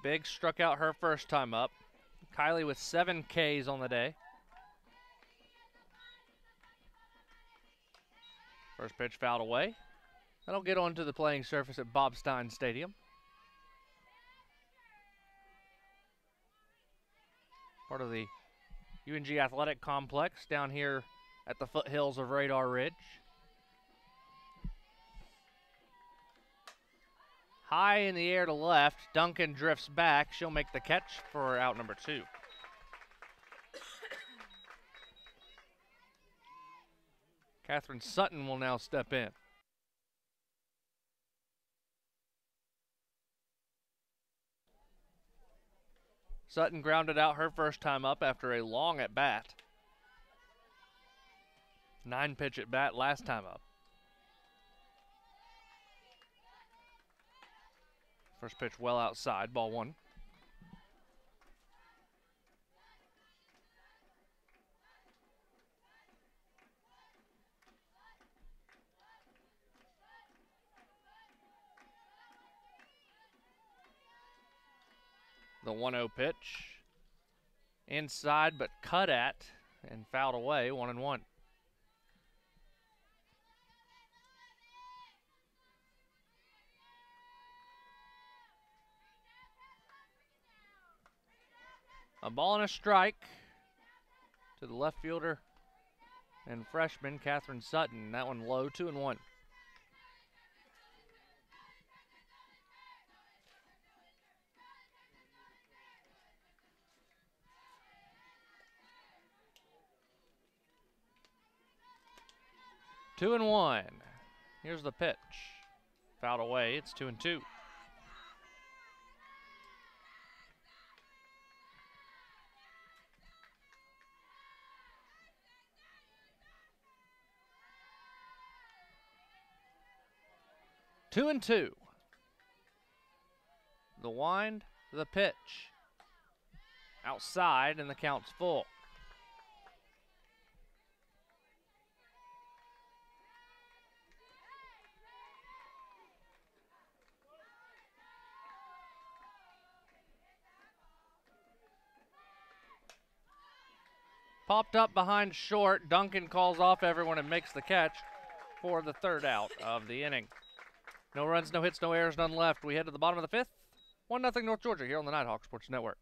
Biggs struck out her first time up. Kylie with 7 Ks on the day. First pitch fouled away. That'll get onto the playing surface at Bob Stein Stadium. Part of the UNG Athletic Complex down here at the foothills of Radar Ridge. High in the air to left, Duncan drifts back. She'll make the catch for out number 2. Catherine Sutton will now step in. Sutton grounded out her first time up after a long at bat. 9-pitch at bat last time up. First pitch well outside, ball 1. The 1-0 pitch. Inside but cut at and fouled away, 1-1. A ball and a strike to the left fielder and freshman Catherine Sutton. That one low, 2-1. Two and 1. Here's the pitch. Fouled away. It's 2-2. Two and 2. The wind, the pitch. Outside, and the count's full. Popped up behind short. Duncan calls off everyone and makes the catch for the third out of the inning. No runs, no hits, no errors, none left. We head to the bottom of the 5th. 1-0 North Georgia here on the Nighthawk Sports Network.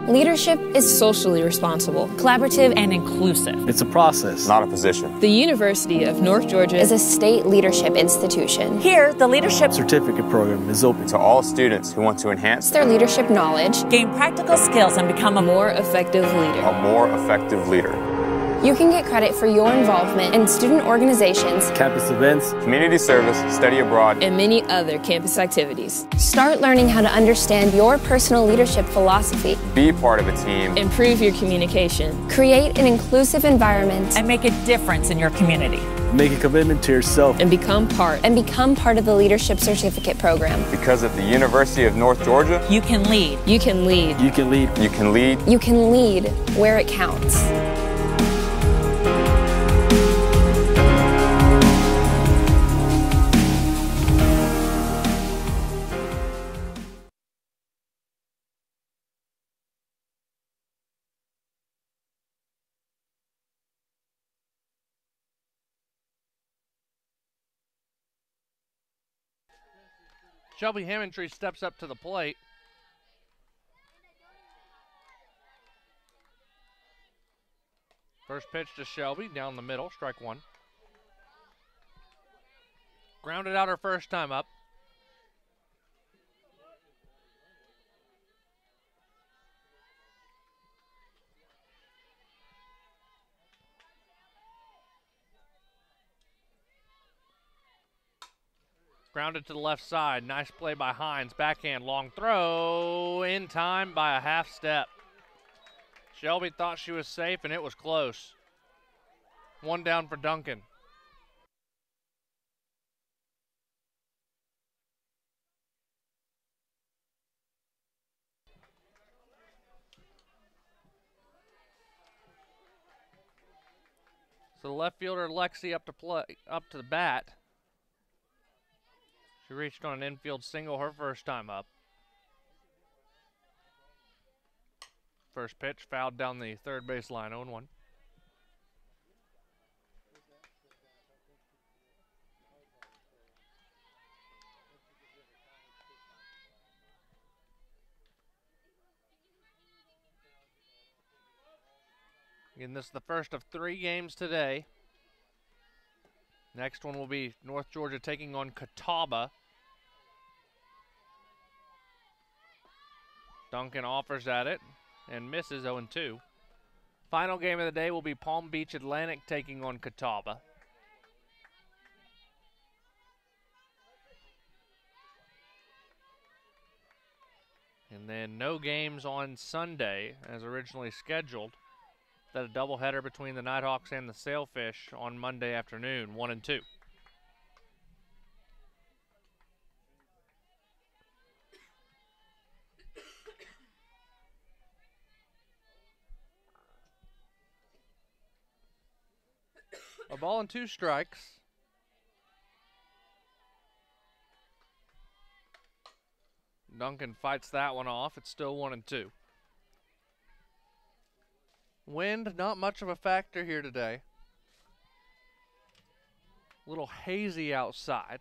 Leadership is socially responsible, collaborative, and inclusive. It's a process, not a position. The University of North Georgia is a state leadership institution. Here, the leadership certificate program is open to all students who want to enhance their leadership knowledge, gain practical skills, and become a more effective leader. A more effective leader. You can get credit for your involvement in student organizations, campus events, community service, study abroad, and many other campus activities. Start learning how to understand your personal leadership philosophy. Be part of a team. Improve your communication. Create an inclusive environment. And make a difference in your community. Make a commitment to yourself. And become part of the Leadership Certificate Program. Because at the University of North Georgia, you can lead. You can lead. You can lead. You can lead. You can lead where it counts. Shelby Hammondtree steps up to the plate. First pitch to Shelby, down the middle, strike 1. Grounded out her first time up. Grounded to the left side. Nice play by Hines. Backhand, long throw. In time by a half step. Shelby thought she was safe, and it was close. 1 down for Duncan. So the left fielder Lexi up to the bat. She reached on an infield single her first time up. First pitch fouled down the third base line, 0-1. Again, this is the first of 3 games today. Next one will be North Georgia taking on Catawba. Duncan offers at it and misses, 0-2. Final game of the day will be Palm Beach Atlantic taking on Catawba. And then no games on Sunday as originally scheduled. That a doubleheader between the Nighthawks and the Sailfish on Monday afternoon, 1 and 2. A ball and 2 strikes. Duncan fights that one off. It's still 1 and 2. Wind, not much of a factor here today. A little hazy outside.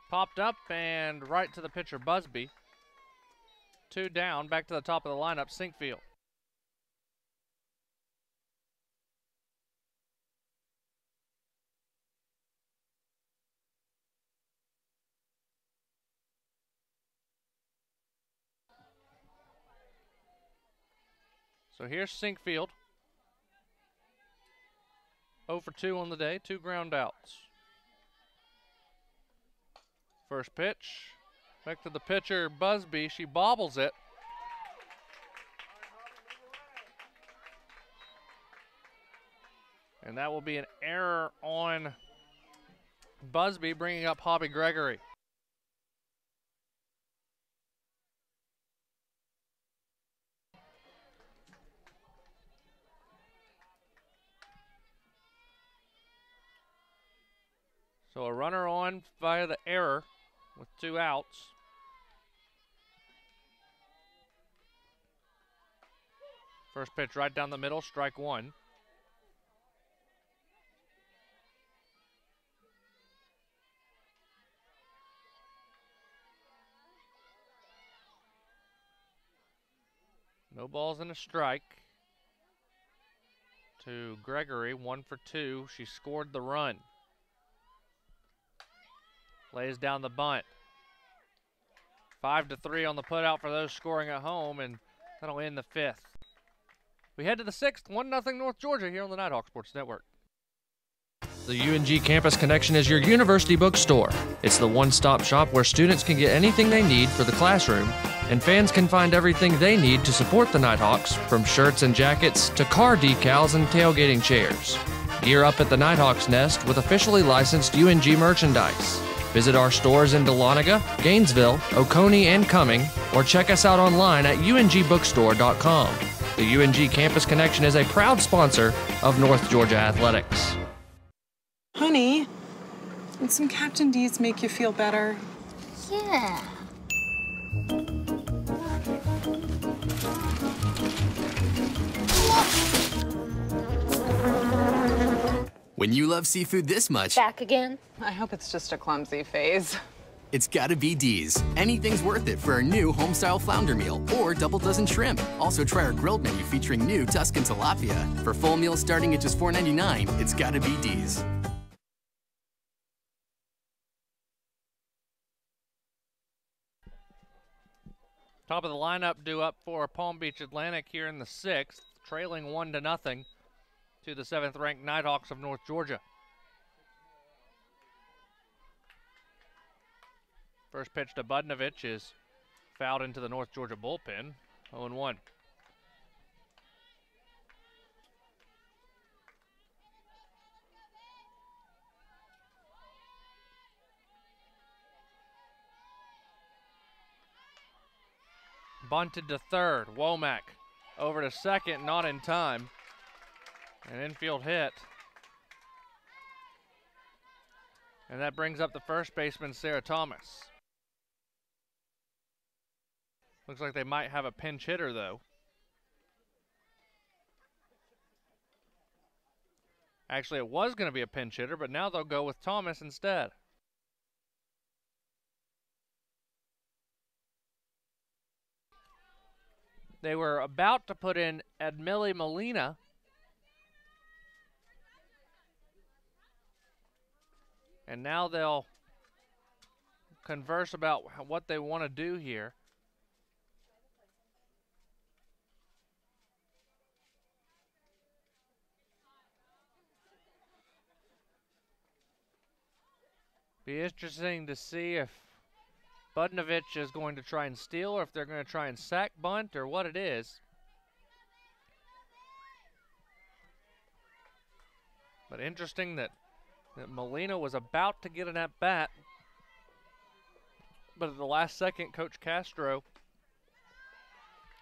Popped up and right to the pitcher, Busby. 2 down, back to the top of the lineup, Sinkfield. So here's Sinkfield. 0 for 2 on the day, 2 ground outs. First pitch, back to the pitcher, Busby. She bobbles it. And that will be an error on Busby, bringing up Hobby Gregory. So a runner on via the error with 2 outs. First pitch right down the middle, strike 1. No balls and a strike to Gregory, 1 for 2. She scored the run. Lays down the bunt. 5-3 on the putout for those scoring at home, and that'll end the 5th. We head to the 6th, 1-0 North Georgia here on the Nighthawk Sports Network. The UNG Campus Connection is your university bookstore. It's the one-stop shop where students can get anything they need for the classroom, and fans can find everything they need to support the Nighthawks, from shirts and jackets to car decals and tailgating chairs. Gear up at the Nighthawks Nest with officially licensed UNG merchandise. Visit our stores in Dahlonega, Gainesville, Oconee, and Cumming, or check us out online at ungbookstore.com. The UNG Campus Connection is a proud sponsor of North Georgia Athletics. Honey, would some Captain D's make you feel better? Yeah. When you love seafood this much... Back again? I hope it's just a clumsy phase. It's gotta be D's. Anything's worth it for our new home-style flounder meal or double dozen shrimp. Also try our grilled menu featuring new Tuscan tilapia. For full meals starting at just $4.99, it's gotta be D's. Top of the lineup due up for Palm Beach Atlantic here in the 6th, trailing 1-0 to the 7th-ranked Nighthawks of North Georgia. First pitch to Budnovich is fouled into the North Georgia bullpen, 0-1. Bunted to third, Womack over to second, not in time. An infield hit. And that brings up the first baseman, Sarah Thomas. Looks like they might have a pinch hitter, though. Actually, it was going to be a pinch hitter, but now they'll go with Thomas instead. They were about to put in Edmili Molina. And now they'll converse about what they want to do here. Be interesting to see if Budnovich is going to try and steal or if they're going to try and sack bunt or what it is. But interesting that Molina was about to get an at-bat, but at the last second, Coach Castro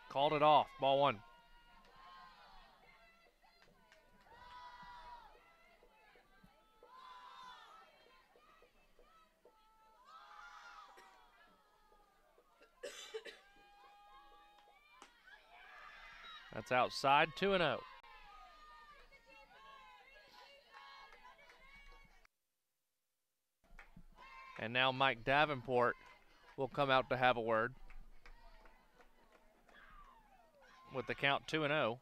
called it off. Ball one. That's outside, 2-0. And now Mike Davenport will come out to have a word with the count 2-0.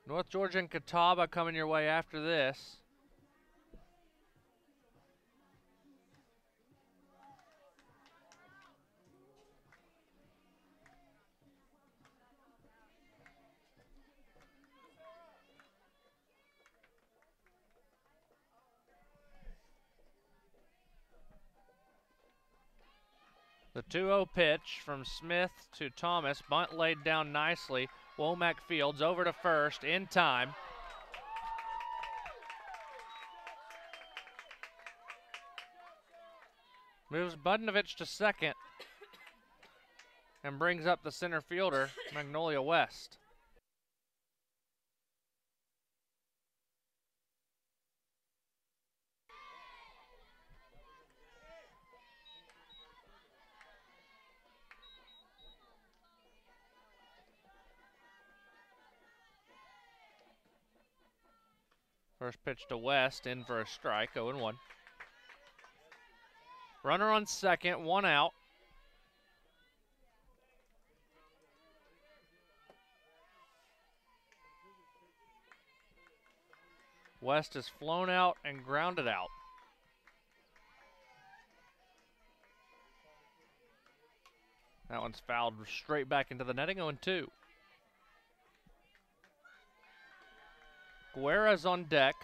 North Georgia and Catawba coming your way after this. The 2-0 pitch from Smith to Thomas. Bunt laid down nicely. Womack Fields over to first in time. Moves Budnovich to second and brings up the center fielder, Magnolia West. First pitch to West, in for a strike, 0-1. Runner on second, one out. West is flown out and grounded out. That one's fouled straight back into the netting, 0-2. Guerra's on deck.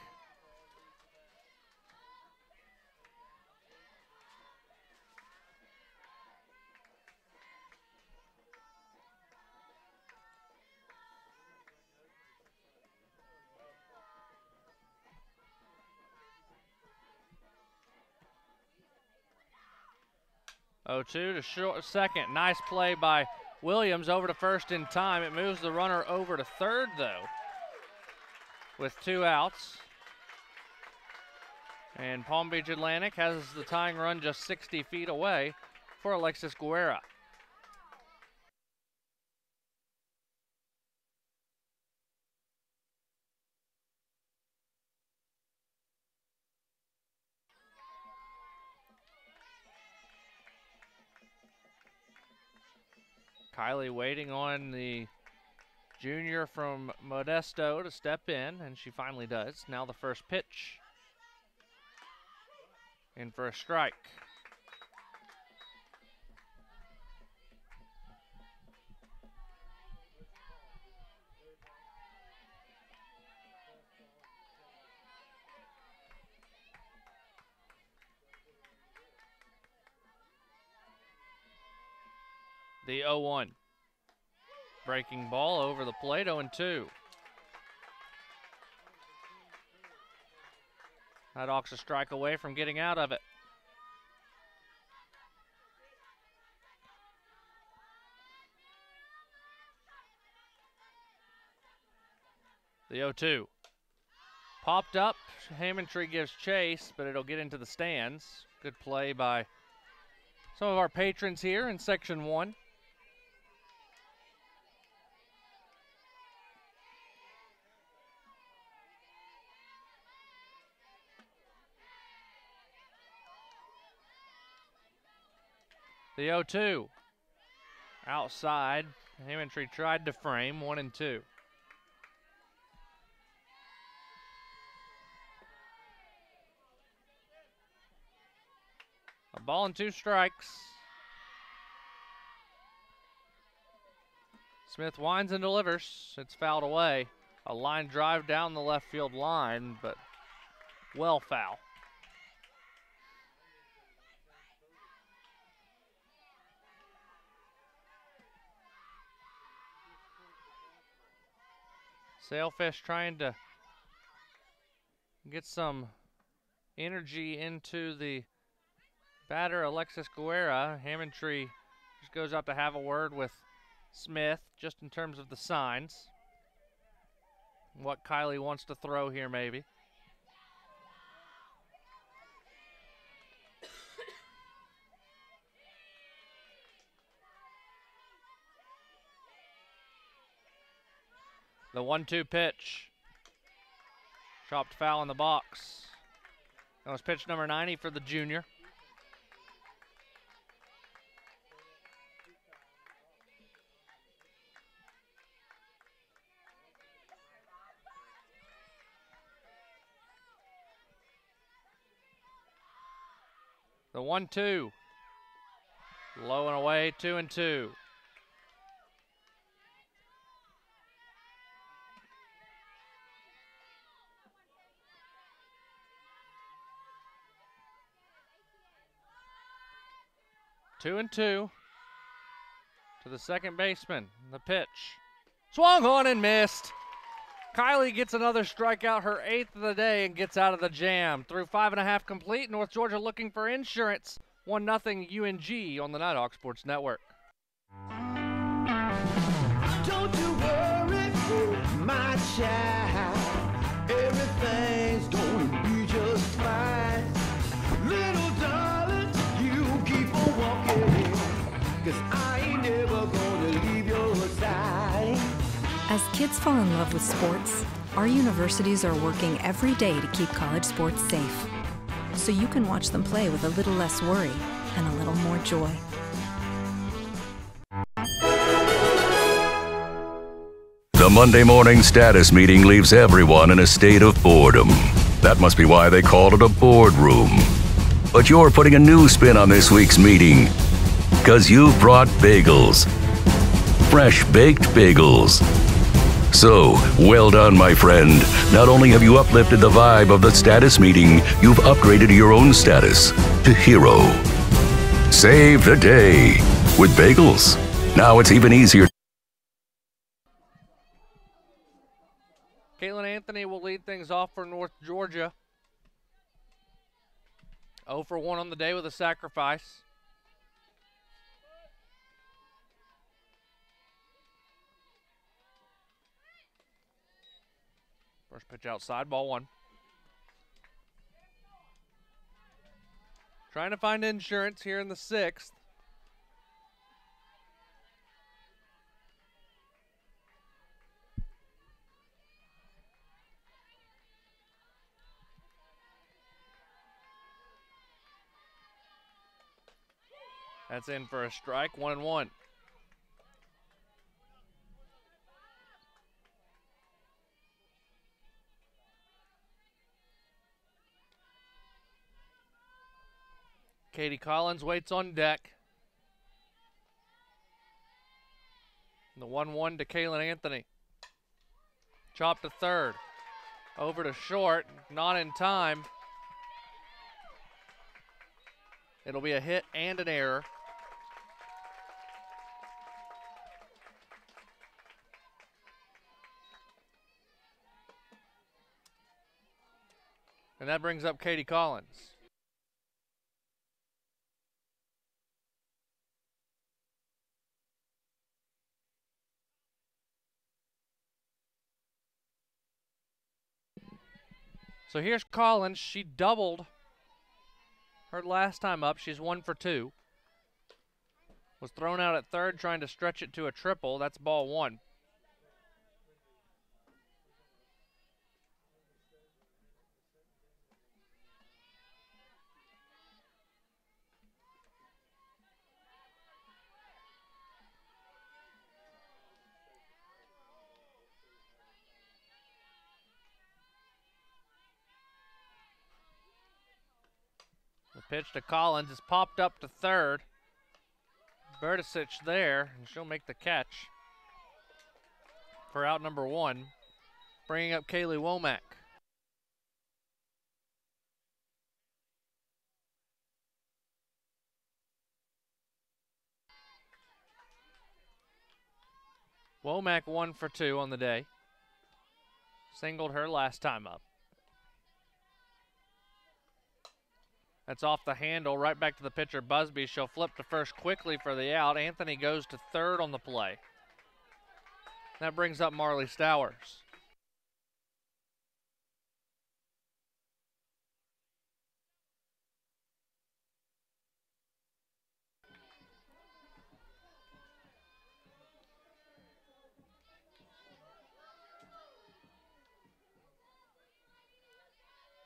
Oh, 2 to short second. Nice play by Williams over to first in time. It moves the runner over to third, though, with 2 outs. And Palm Beach Atlantic has the tying run just 60 feet away for Alexis Guerra. Kylie waiting on the junior from Modesto to step in, and she finally does. Now the first pitch. In for a strike. The 0-1. Breaking ball over the plate, 0-2. That Hawks a strike away from getting out of it. The 0-2. Popped up. Hammontree gives chase, but it'll get into the stands. Good play by some of our patrons here in Section 1. The 0-2. Outside. Hammontree tried to frame 1-2. A ball and 2 strikes. Smith winds and delivers. It's fouled away. A line drive down the left field line, but well foul. Sailfish trying to get some energy into the batter, Alexis Guerra. Hammontree just goes out to have a word with Smith, just in terms of the signs. What Kylie wants to throw here, maybe. The 1-2 pitch. Chopped foul in the box. That was pitch number 90 for the junior. The 1-2. Low and away, 2-2. Two and two to the second baseman. The pitch. Swung on and missed. Kylie gets another strikeout, her 8th of the day, and gets out of the jam. Through 5.5 complete, North Georgia looking for insurance. 1-0 UNG on the Nighthawk Sports Network. Don't you worry, my child. Everything's gonna be just fine. Little darling, you keep on walking, 'cause I ain't never gonna leave your side. As kids fall in love with sports, our universities are working every day to keep college sports safe, so you can watch them play with a little less worry and a little more joy. The Monday morning status meeting leaves everyone in a state of boredom. That must be why they called it a boardroom. But you're putting a new spin on this week's meeting, because you've brought bagels. Fresh baked bagels. So, well done, my friend. Not only have you uplifted the vibe of the status meeting, you've upgraded your own status to hero. Save the day with bagels. Now it's even easier. Caitlin Anthony will lead things off for North Georgia. 0 for 1 on the day with a sacrifice. First pitch outside, ball 1. Trying to find insurance here in the 6th. That's in for a strike, 1-1. Katie Collins waits on deck. The 1-1 to Kaylin Anthony. Chop to third. Over to short, not in time. It'll be a hit and an error. And that brings up Katie Collins. So here's Collins. She doubled her last time up. She's 1 for 2. Was thrown out at third trying to stretch it to a triple. That's ball 1. The pitch to Collins is popped up to third. Berticic there, and she'll make the catch for out number 1, bringing up Kaylee Womack. Womack 1 for 2 on the day. Singled her last time up. That's off the handle, right back to the pitcher, Busby. She'll flip to first quickly for the out. Anthony goes to third on the play. That brings up Marley Stowers.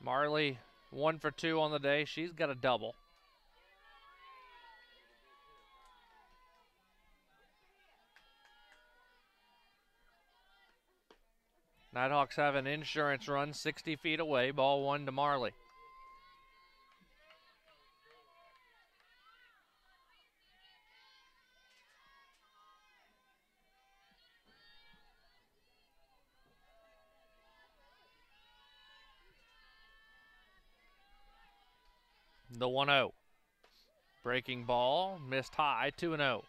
Marley 1 for 2 on the day. She's got a double. Nighthawks have an insurance run 60 feet away. Ball 1 to Marley. The 1-0. Breaking ball, missed high, 2-0.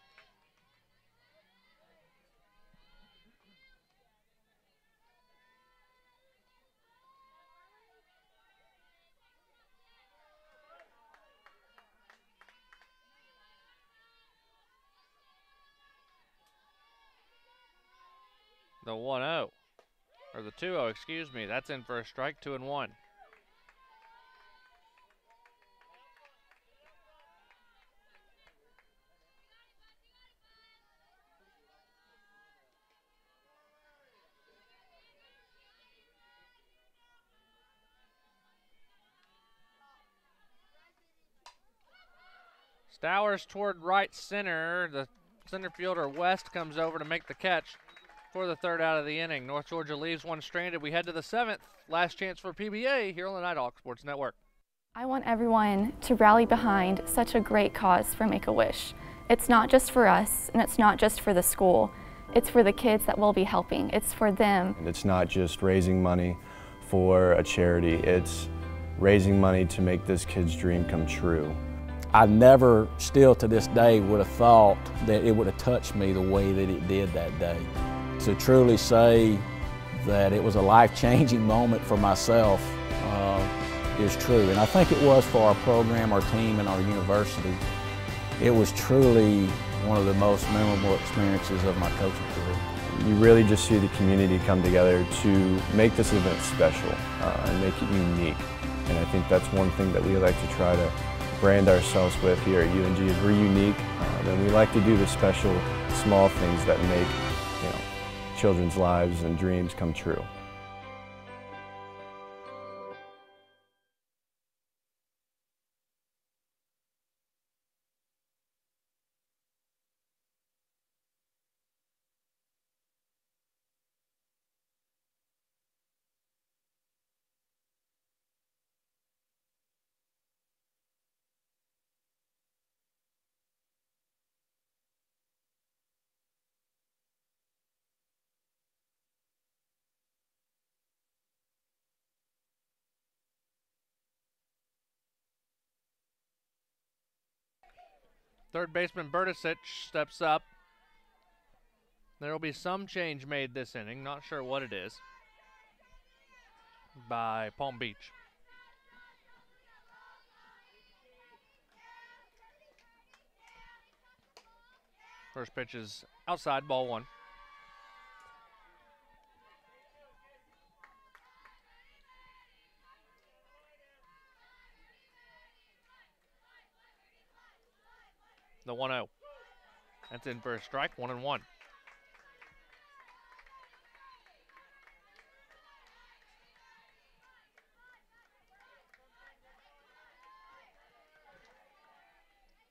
The 1-0, or the 2-0, excuse me. That's in for a strike, 2-1. Stowers toward right center. The center fielder West comes over to make the catch for the third out of the inning. North Georgia leaves one stranded. We head to the 7th. Last chance for PBA here on the Nighthawk Sports Network. I want everyone to rally behind such a great cause for Make-A-Wish. It's not just for us, and it's not just for the school. It's for the kids that we'll be helping. It's for them. And it's not just raising money for a charity. It's raising money to make this kid's dream come true. I never, still to this day, would have thought that it would have touched me the way that it did that day. To truly say that it was a life-changing moment for myself is true. And I think it was for our program, our team, and our university. It was truly one of the most memorable experiences of my coaching career. You really just see the community come together to make this event special and make it unique. And I think that's one thing that we like to try to brand ourselves with here at UNG is we're unique, and we like to do the special, small things that make, children's lives and dreams come true. Third baseman Berticic steps up. There will be some change made this inning. Not sure what it is. By Palm Beach. First pitch is outside, ball 1. 1-0. That's in for a strike, 1-1.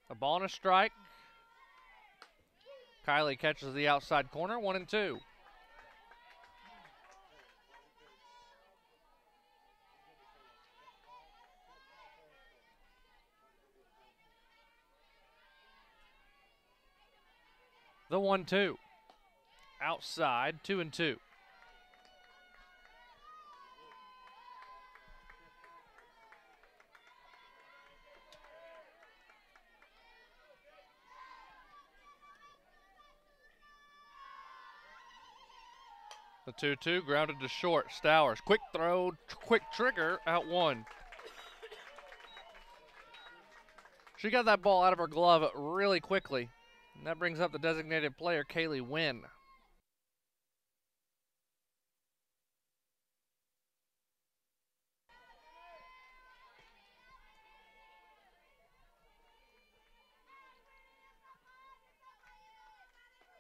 A ball and a strike. Kylie catches the outside corner, 1-2. The 1-2. Outside, 2-2. The 2-2 grounded to short. Stowers, quick throw, quick trigger, out one. She got that ball out of her glove really quickly. And that brings up the designated player, Kaylee Wynn.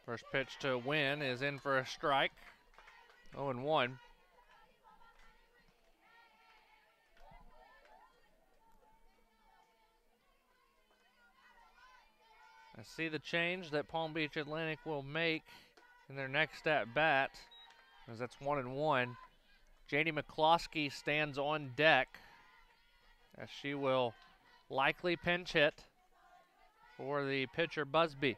First pitch to Wynn is in for a strike. 0-1. I see the change that Palm Beach Atlantic will make in their next at bat, as that's 1-1. Janie McCloskey stands on deck, as she will likely pinch hit for the pitcher Busby.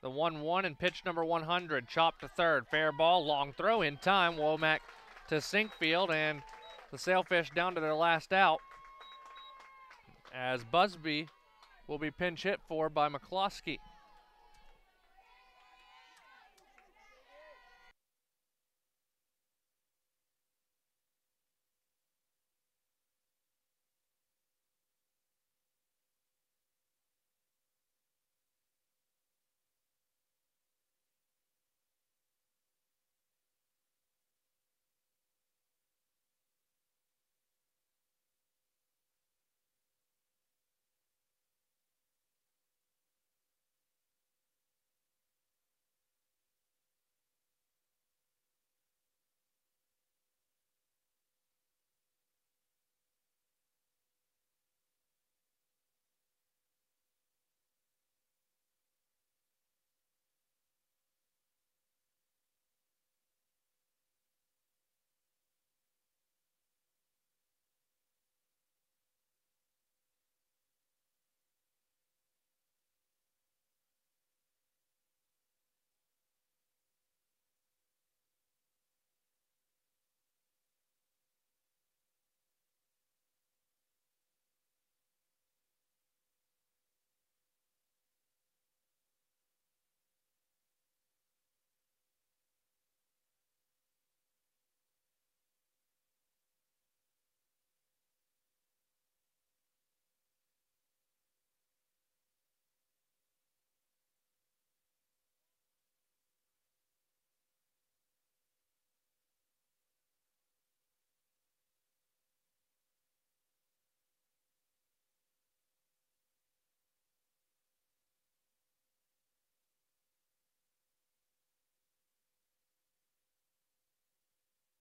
The 1-1 and pitch number 100, chopped to third, fair ball, long throw in time. Womack to Sinkfield, and the Sailfish down to their last out, as Busby will be pinch hit for by McCloskey.